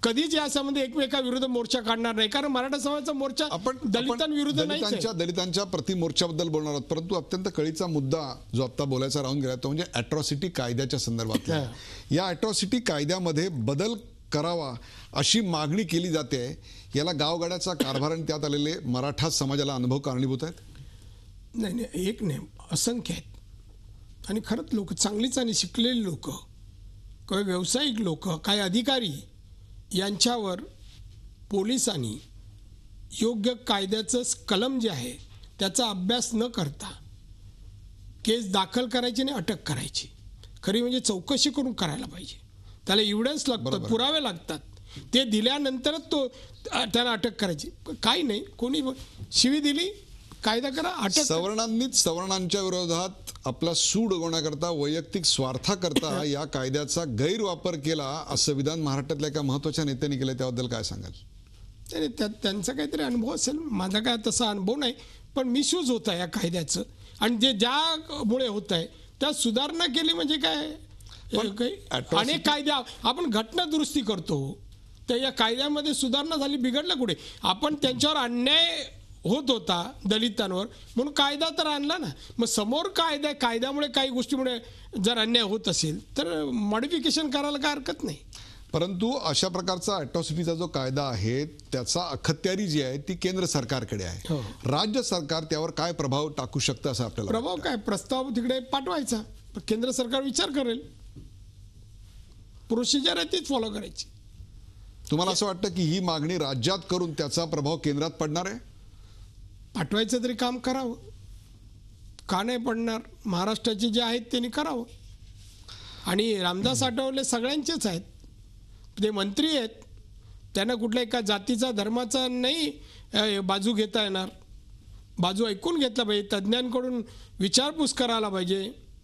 कधीच याच्यामध्ये एकमेकाविरुद्ध मोर्चा काढणार नाही. कारण मराठा समाजाचा मोर्चा आपण दलितांविरुद्ध नाही. दलितांच्या प्रतिमोर्चाबद्दल बोलणार आहोत. परंतु अत्यंत कळीचा मुद्दा जो आता बोलायचा राहून गेला तो म्हणजे अॅट्रॉसिटी कायद्याच्या संदर्भात. या अॅट्रॉसिटी कायद्यामध्ये बदल करावा अशी मागणी केली जाते. याला गावगाड्याचा कारभार आणि त्यात आलेले मराठा समाजाला अनुभव कारणीभूत आहेत? नाही, एक नाही, असंख्य आहेत. आणि खरंच लोक चांगलीच आणि शिकलेली लोक, काही व्यावसायिक लोक, काही अधिकारी यांच्यावर पोलिसांनी योग्य कायद्याचं कलम जे आहे त्याचा अभ्यास न करता केस दाखल करायची आणि अटक करायची. खरी म्हणजे चौकशी करून करायला पाहिजे. त्याला एव्हिडन्स लागतात, पुरावे लागतात. ते दिल्यानंतरच त्याला अटक करायची. काही नाही, कोणी शिवी दिली कायदा करा, अटक. सवर्णांच्या विरोधात आपला सूड उगवण्याकरता वैयक्तिक स्वार्थाकरता या कायद्याचा गैरवापर केला असं विधान महाराष्ट्रातल्या एका महत्वाच्या नेत्यांनी केलं. त्याबद्दल काय सांगाल? त्यांचा काहीतरी अनुभव असेल. माझा काय तसा अनुभव नाही. पण मिसयूज होत आहे या कायद्याचं. आणि जे ज्यामुळे होत आहे त्या सुधारणा केली म्हणजे काय, अनेक कायद्या आपण घटना दुरुस्ती करतो तर या कायद्यामध्ये सुधारणा झाली, बिघडलं कुठे? आपण त्यांच्यावर अन्याय होत होता दलितांवर म्हणून कायदा तर आणला ना. मग समोर कायद्यामुळे काही गोष्टीमुळे जर अन्याय होत असेल तर मॉडिफिकेशन करायला काय हरकत नाही. परंतु अशा प्रकारचा अॅट्रॉसिटीचा जो कायदा आहे त्याचा अखत्यारी जी आहे ती केंद्र सरकारकडे आहे. राज्य सरकार त्यावर काय प्रभाव टाकू शकतं असं आपल्याला? प्रभाव काय, प्रस्ताव तिकडे पाठवायचा, केंद्र सरकार विचार करेल. प्रोसिजर आहे तीच फॉलो करायची. तुम्हाला असं वाटतं की ही मागणी राज्यात करून त्याचा प्रभाव केंद्रात पडणार आहे? पाठवायचं तरी काम करावं, का नाही पडणार? महाराष्ट्राचे जे आहेत त्यांनी करावं. आणि रामदास आठवले सगळ्यांचेच आहेत. ते मंत्री आहेत, त्यांना कुठल्या एका जातीचा धर्माचा नाही बाजू घेता येणार. बाजू ऐकून घेतला पाहिजे, तज्ज्ञांकडून विचारपूस करायला पाहिजे,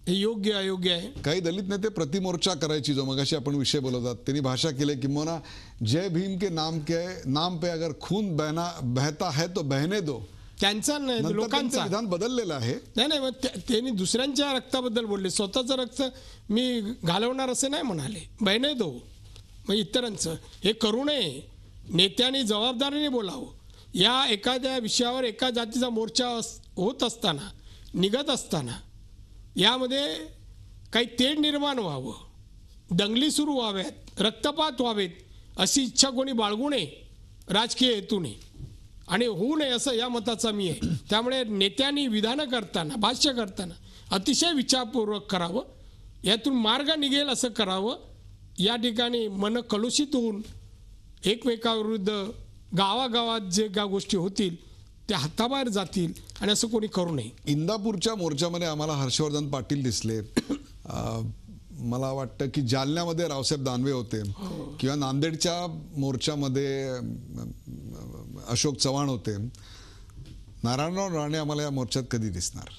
हे योग्य अयोग्य आहे. काही दलित नेते प्रतिमोर्चा करायची जो मगाशी आपण विषय बोलतात त्यांनी भाषा केली किंवा जय भीम के नाम पे अगर खून बहता है तो बहने दो. त्यांचा नाही, लोकांचा विधान बदललेलं आहे. नाही मग त्यांनी दुसऱ्यांच्या रक्ताबद्दल बोलले, स्वतःचं रक्त मी घालवणार असे नाही म्हणाले. बहने दो म्हणजे इतरांचं हे करू नये. नेत्यांनी जबाबदारीने बोलावं. या एखाद्या विषयावर एका जातीचा मोर्चा होत असताना, निघत असताना यामध्ये काही तेढ निर्माण व्हावं, दंगली सुरू व्हाव्यात, रक्तपात व्हावेत अशी इच्छा कोणी बाळगू नये राजकीय हेतूने, आणि होऊ नये असं या मताचा मी आहे. त्यामुळे नेत्यांनी विधानं करताना, भाष्य करताना अतिशय विचारपूर्वक करावं. यातून मार्ग निघेल असं करावं. या ठिकाणी मन कलुषित होऊन एकमेकाविरुद्ध गावागावात जे गोष्टी होतील त्या हाताबाहेर जातील, आणि असं कोणी करू नये. इंदापूरच्या मोर्चामध्ये आम्हाला हर्षवर्धन पाटील दिसले. मला वाटतं की जालन्यामध्ये रावसाहेब दानवे होते, किंवा नांदेडच्या मोर्चामध्ये अशोक चव्हाण होते. नारायणराव राणे आम्हाला या मोर्चात कधी दिसणार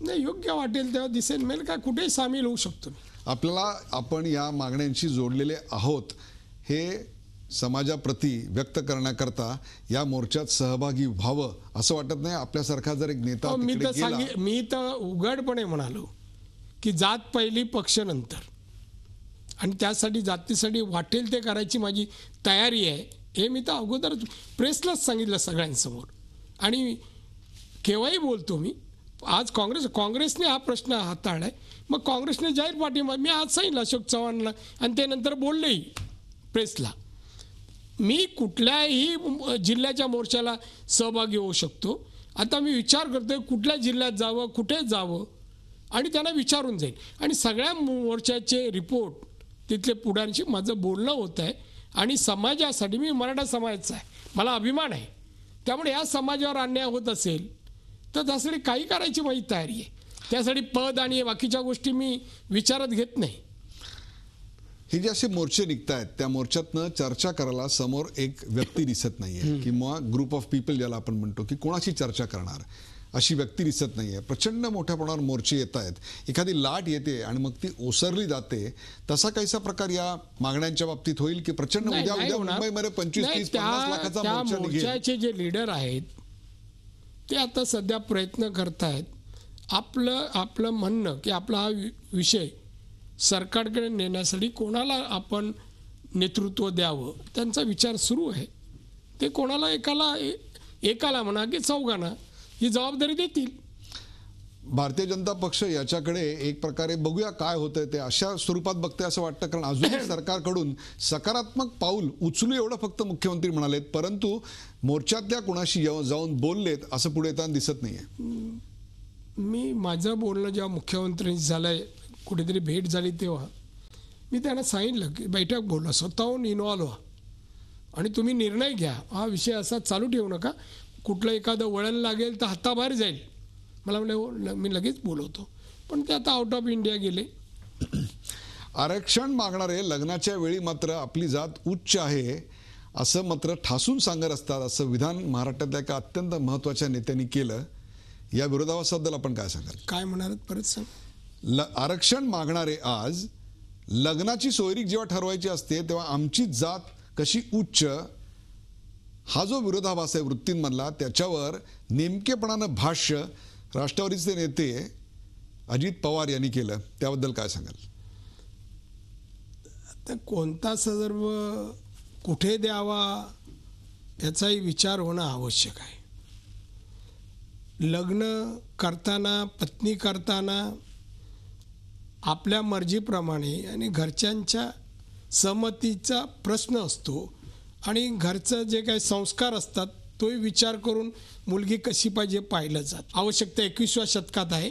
नाही. योग्य वाटेल तेव्हा दिसेल, मिळेल का कुठेही सामील होऊ शकतो. आपल्याला आपण या मागण्यांशी जोडलेले आहोत हे समाजाप्रती व्यक्त करण्याकरता या मोर्चात सहभागी व्हावं असं वाटत नाही? आपल्यासारखा जर एक नेता मी तर उघडपणे म्हणालो की जात पहिली पक्ष नंतर, आणि त्यासाठी जातीसाठी वाटेल ते करायची माझी तयारी आहे. हे मी तर अगोदरच प्रेसलाच सांगितलं सगळ्यांसमोर, आणि केव्हाही बोलतो मी. आज काँग्रेसने हा प्रश्न हाताळलाय, मग काँग्रेसने जाहीर पाठिंबा मी आज सांगितलं अशोक चव्हाणला, आणि ते नंतर बोललेही प्रेसला. मी कुठल्याही जिल्ह्याच्या मोर्चाला सहभागी होऊ शकतो. आता मी विचार करतोय कुठल्या जिल्ह्यात जावं, कुठे जावं, आणि त्यांना विचारून जाईल. आणि सगळ्या मोर्चाचे रिपोर्ट तिथले पुढाऱ्यांशी माझं बोलणं होत आहे. आणि समाजासाठी, मी मराठा समाजाचा आहे, मला अभिमान आहे. त्यामुळे या समाजावर अन्याय होत असेल तर त्यासाठी काही करायची माझी तयारी आहे. त्यासाठी पद आणि बाकीच्या गोष्टी मी विचारात घेत नाही. हे जे असे मोर्चे निघत आहेत त्या मोर्चातनं चर्चा करायला समोर एक व्यक्ती दिसत नाहीये, किंवा ग्रुप ऑफ पीपल ज्याला आपण म्हणतो की कोणाशी चर्चा करणार अशी व्यक्ती दिसत नाहीये. प्रचंड मोठ्या प्रमाणावर मोर्चे येत आहेत, एखादी लाट येते आणि मग ती ओसरली जाते. तसा काहीसा प्रकार या मागण्यांच्या बाबतीत होईल की प्रचंड उद्या मुंबईमध्ये 25-30-50 लाखाचा मोर्चा निघेल? मोर्चाचे जे लीडर आहेत ते आता सध्या प्रयत्न करतायत आपलं म्हणणं की आपला हा विषय सरकारकडे नेण्यासाठी कोणाला आपण नेतृत्व द्यावं, त्यांचा विचार सुरू आहे. ते कोणाला एकाला म्हणा की चौघांना ही जबाबदारी देतील. भारतीय जनता पक्ष याच्याकडे एक प्रकारे बघूया काय होतंय ते अशा स्वरूपात बघते असं वाटतं, कारण अजूनही सरकारकडून सकारात्मक पाऊल उचलू एवढं फक्त मुख्यमंत्री म्हणालेत, परंतु मोर्चातल्या कुणाशी जाऊन बोललेत असं पुढे येताना दिसत नाहीये. मी माझं बोलणं जेव्हा मुख्यमंत्र्यांशी झालंय, कुठेतरी भेट झाली तेव्हा मी त्यांना सांगितलं की बैठक बोललो, स्वतःहून इन्व्हॉल्व व्हा आणि तुम्ही निर्णय घ्या. हा विषय असा चालू ठेवू नका, कुठलं एखादं वळण लागेल तर हाताबाहेर जाईल. मला म्हणलं मी लगेच बोलवतो, पण ते आता आउट ऑफ इंडिया गेले. आरक्षण मागणारे लग्नाच्या वेळी मात्र आपली जात उच्च आहे असं मात्र ठासून सांगत असतात, असं विधान महाराष्ट्रातल्या एका अत्यंत महत्त्वाच्या नेत्यांनी केलं. या विरोधाभासाबद्दल आपण काय सांगाल? काय म्हणाल परत सांग. आरक्षण मागणारे आज लग्नाची सोयरीक जेव्हा ठरवायची असते तेव्हा आमची जात कशी उच्च, हा जो विरोधाभास आहे वृत्तींमधला, त्याच्यावर नेमकेपणानं भाष्य राष्ट्रवादीचे नेते अजित पवार यांनी केलं. त्याबद्दल काय सांगाल? आता कोणता संदर्भ कुठे द्यावा याचाही विचार होणं आवश्यक आहे. लग्न करताना, पत्नी करताना आपल्या मर्जीप्रमाणे आणि घरच्यांच्या सहमतीचा प्रश्न असतो, आणि घरचं जे काही संस्कार असतात तोही विचार करून मुलगी कशी पाहिजे पाहिलं जातं. आवश्यकता 21व्या शतकात आहे.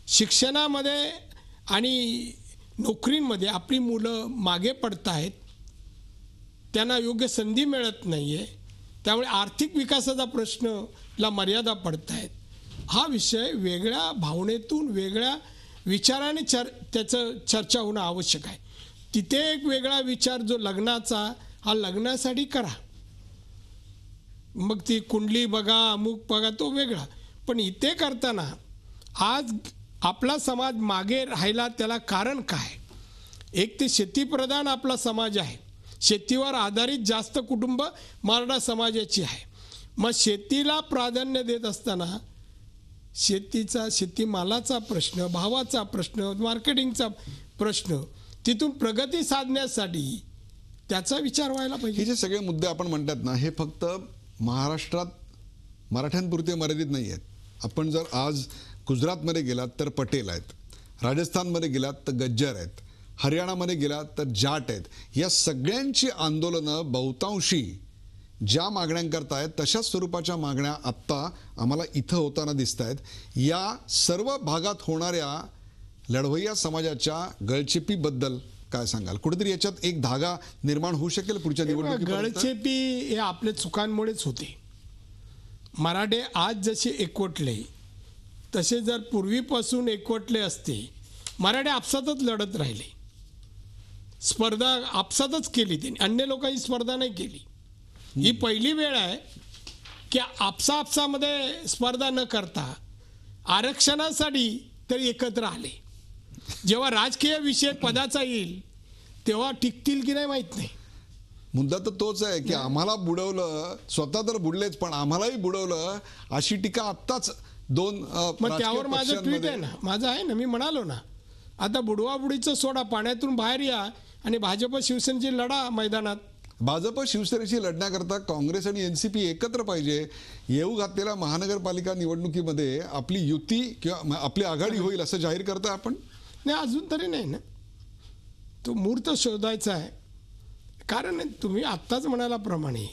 शिक्षणामध्ये आणि नोकरींमध्ये आपली मुलं मागे पडत आहेत, त्यांना योग्य संधी मिळत नाही आहे. त्यामुळे आर्थिक विकासाचा प्रश्नला मर्यादा पडत आहेत. हा विषय वेगळ्या भावनेतून, वेगळ्या विचाराने त्याचं चर्चा होणं आवश्यक आहे. तिथे एक वेगळा विचार जो लग्नाचा, हा लग्नासाठी करा, मग ती कुंडली बघा, अमुक बघा, तो वेगळा. पण इथे करताना आज आपला समाज मागे राहिला त्याला कारण काय? एक ते शेतीप्रधान आपला समाज आहे, शेतीवर आधारित जास्त कुटुंब मराठा समाजाची आहे. मग शेतीला प्राधान्य देत असताना शेतीमालाचा प्रश्न, भावाचा प्रश्न, मार्केटिंगचा प्रश्न, तिथून प्रगती साधण्यासाठी त्याचा विचार व्हायला हे पाहिजे. जे सगळे मुद्दे आपण म्हणतात ना, हे फक्त महाराष्ट्रात मराठ्यांपुरते मर्यादित नाही आहेत. आपण जर आज गुजरातमध्ये गेलात तर पटेल आहेत, राजस्थानमध्ये गेलात तर गज्जर आहेत, हरियाणामध्ये गेलात तर जाट आहेत. या सगळ्यांची आंदोलनं बहुतांशी ज्या मागण्यांकरता आहेत तशाच स्वरूपाच्या मागण्या आत्ता आम्हाला इथं होताना दिसत आहेत. या सर्व भागात होणाऱ्या लढवय्या समाजाच्या गळचेपीबद्दल काय सांगाल? कुठेतरी याच्यात एक धागा निर्माण होऊ शकेल पुढच्या निवडणुकीपर्यंत? गळचेपी हे आपल्या चुकांमुळेच होते. मराठे आज जसे एकवटले तसे जर पूर्वीपासून एकवटले असते, मराठे आपसातच लढत राहिले. स्पर्धा आपसातच केली त्यांनी, अन्य लोकांची स्पर्धा नाही केली. ही पहिली वेळ आहे की आपसामध्ये स्पर्धा न करता आरक्षणासाठी तरी एकत्र आले. जेव्हा राजकीय विषय पदाचा येईल तेव्हा टिकतील की नाही माहित नाही. मुद्दा तर तोच आहे की आम्हाला बुडवलं, स्वतः तर बुडलेच पण आम्हालाही बुडवलं, अशी टीका आत्ताच दोन मग त्यावर माझं ट्विट आहे ना, माझं आहे ना, मी म्हणालो ना, आता बुडवाबुडीचं सोडा, पाण्यातून बाहेर या आणि भाजप शिवसेनेची लढा मैदानात. भाजप शिवसेनेशी लढण्याकरता काँग्रेस आणि एनसीपी एकत्र पाहिजे. येऊ घातलेल्या महानगरपालिका निवडणुकीमध्ये आपली युती किंवा आपली आघाडी होईल असं जाहीर करता आपण? नाही, अजून तरी नाही ना. तो मुहूर्त शोधायचा आहे. कारण तुम्ही आत्ताच म्हणाल्याप्रमाणे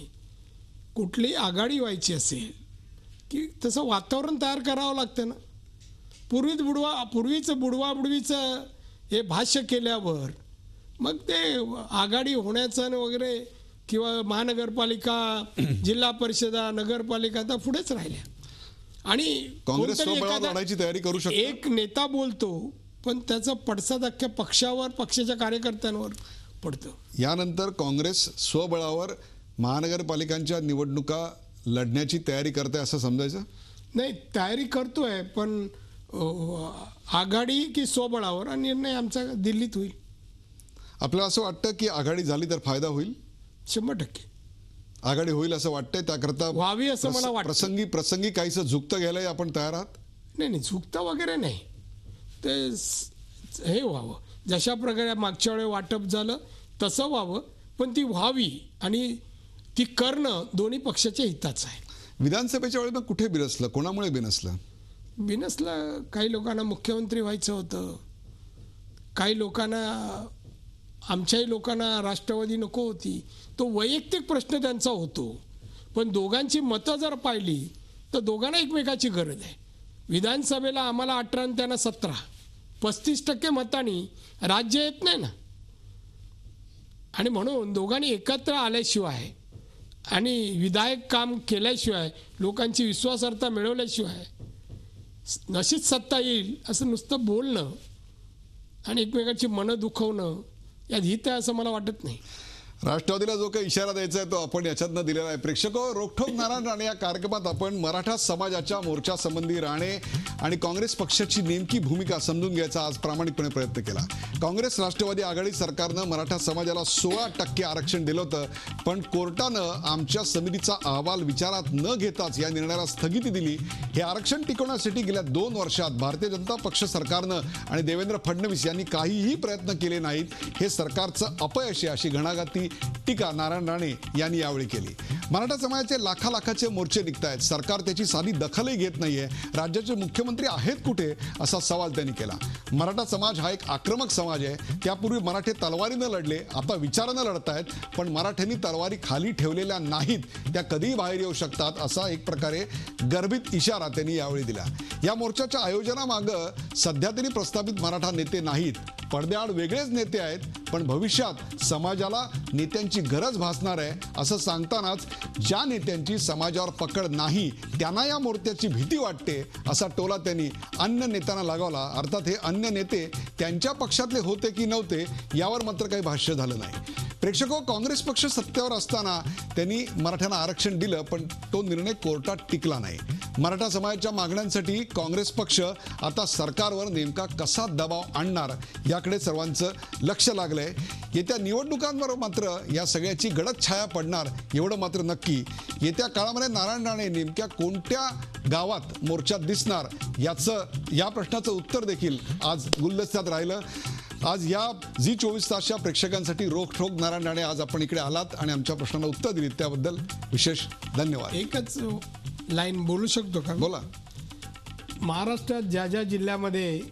कुठली आघाडी व्हायची असेल की तसं वातावरण तयार करावं लागतं ना. पूर्वीचं बुडवाबुडवीचं हे भाष्य केल्यावर मग ते आघाडी होण्याचं वगैरे किंवा महानगरपालिका, जिल्हा परिषदा, नगरपालिका तर पुढेच राहिल्या. आणि काँग्रेस स्वबळावर लढायची तयारी करू शकते. एक नेता बोलतो पण त्याचा पडसाद अख्ख्या पक्षावर, पक्षाच्या कार्यकर्त्यांवर पडतं. यानंतर काँग्रेस स्वबळावर महानगरपालिकांच्या निवडणुका लढण्याची तयारी करते असं समजायचं? नाही, तयारी करतोय पण आघाडी की स्वबळावर हा निर्णय आमचा दिल्लीत होईल. आपल्याला असं वाटतं की आघाडी झाली तर फायदा होईल? 100% आघाडी होईल असं वाटतंय. त्याकरता व्हावी असं मला वाटतं. प्रसंगी काहीसं झुकतं घ्यायला आपण तयार आहात? नाही, झुकतं वगैरे नाही. ते हे व्हावं, जशा प्रकारे मागच्या वेळी वाटप झालं तसं व्हावं, पण ती व्हावी आणि ती करणं दोन्ही पक्षाच्या हिताचं आहे. विधानसभेच्या वेळेस कुठे बिनसलं? कोणामुळे बिनसलं? बिनसलं, काही लोकांना मुख्यमंत्री व्हायचं होतं, काही लोकांना, आमच्याही लोकांना राष्ट्रवादी नको होती. तो वैयक्तिक प्रश्न त्यांचा होतो. पण दोघांची मतं जर पाहिली तर दोघांना एकमेकाची गरज आहे. विधानसभेला आम्हाला 18 आणि त्यांना 17, 35% मतांनी राज्य येत नाही ना. आणि म्हणून दोघांनी एकत्र आल्याशिवाय आणि विधायक काम केल्याशिवाय, लोकांची विश्वासार्हता मिळवल्याशिवाय नशीच सत्ता येईल असं नुसतं बोलणं आणि एकमेकाची मनं दुखवणं यात हित आहे असं मला वाटत नाही. राष्ट्रवादीला जो काही इशारा द्यायचा आहे तो आपण याच्यातनं दिलेला आहे. प्रेक्षक, रोखठोक नारायण राणे या कार्यक्रमात आपण मराठा समाजाच्या मोर्चासंबंधी राणे आणि काँग्रेस पक्षाची नेमकी भूमिका समजून घ्यायचा आज प्रामाणिकपणे प्रयत्न केला. काँग्रेस राष्ट्रवादी आघाडी सरकारनं मराठा समाजाला 16% आरक्षण दिलं होतं, पण कोर्टानं आमच्या समितीचा अहवाल विचारात न घेताच या निर्णयाला स्थगिती दिली. हे आरक्षण टिकवण्यासाठी गेल्या 2 वर्षात भारतीय जनता पक्ष सरकारनं आणि देवेंद्र फडणवीस यांनी काहीही प्रयत्न केले नाहीत. हे सरकारचं अपयश आहे अशी घणाघाती टीका नारायण राणे यांनी यावेळी केली. मराठा समाजाचे लाखाचे मोर्चे निघतायत, सरकार त्याची साधी दखलही घेत नाहीये, राज्याचे मुख्यमंत्री आहेत कुठे असा सवाल त्यांनी केला. मराठा समाज हा एक आक्रमक समाज आहे. त्यापूर्वी मराठे तलवारीनं लढले, आता विचारानं लढतायत, पण मराठ्यांनी तलवारी खाली ठेवलेल्या नाहीत, त्या कधीही बाहेर येऊ शकतात असा एक प्रकारे गर्भित इशारा त्यांनी यावेळी दिला. या मोर्चाच्या आयोजनामागं सध्या तरी प्रस्थापित मराठा नेते नाहीत, पडद्याआड वेगळेच नेते आहेत, पण भविष्यात समाजाला नेत्यांची गरज भासणार आहे असं सांगतानाच ज्या नेत्यांची समाजावर पकड नाही त्यांना या मोर्चाची भीती वाटते असा टोला त्यांनी अन्य नेत्यांना लगावला. अर्थात हे अन्य नेते त्यांच्या पक्षातले होते की नव्हते यावर मात्र काही भाष्य झालं नाही. प्रेक्षको, काँग्रेस पक्ष सत्तेवर असताना त्यांनी मराठ्यांना आरक्षण दिलं, पण तो निर्णय कोर्टात टिकला नाही. मराठा समाजाच्या मागण्यांसाठी काँग्रेस पक्ष आता सरकारवर नेमका कसा दबाव आणणार याकडे सर्वांचं लक्ष लागलंय. येत्या निवडणुकांवर मात्र या सगळ्याची गडद छाया पडणार एवढं मात्र नक्की. येत्या काळामध्ये नारायण राणे नेमक्या कोणत्या गावात मोर्चात दिसणार या प्रश्नाचं उत्तर देखील आज गुलदस्त्यात राहिलं. आज या झी 24 तासच्या प्रेक्षकांसाठी रोखोक नारायण राणे आज आपण इकडे आलात आणि आमच्या प्रश्नांना उत्तर दिलीत त्याबद्दल विशेष धन्यवाद. एकच लाईन बोलू शकतो का? बोला. महाराष्ट्रात ज्या ज्या जिल्ह्यामध्ये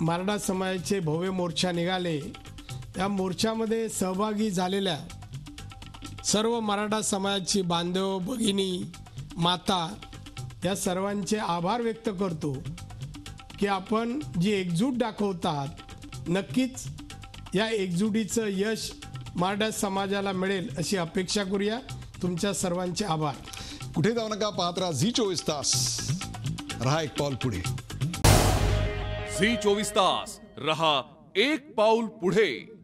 मराठा समाजाचे भव्य मोर्चा निघाले त्या मोर्चामध्ये सहभागी झालेल्या सर्व मराठा समाजाची बांधव भगिनी माता या सर्वांचे आभार व्यक्त करतो की आपण जी एकजूट दाखवतात नक्कीच या एकजुटीचं यश मराठा समाजाला मिळेल अशी अपेक्षा करूया. तुमच्या सर्वांचे आभार. कुठे जाऊ नका, पाहत राहा झी 24 तास. रहा एक पाऊल पुढे. झी 24 तास रहा एक पाऊल पुढे.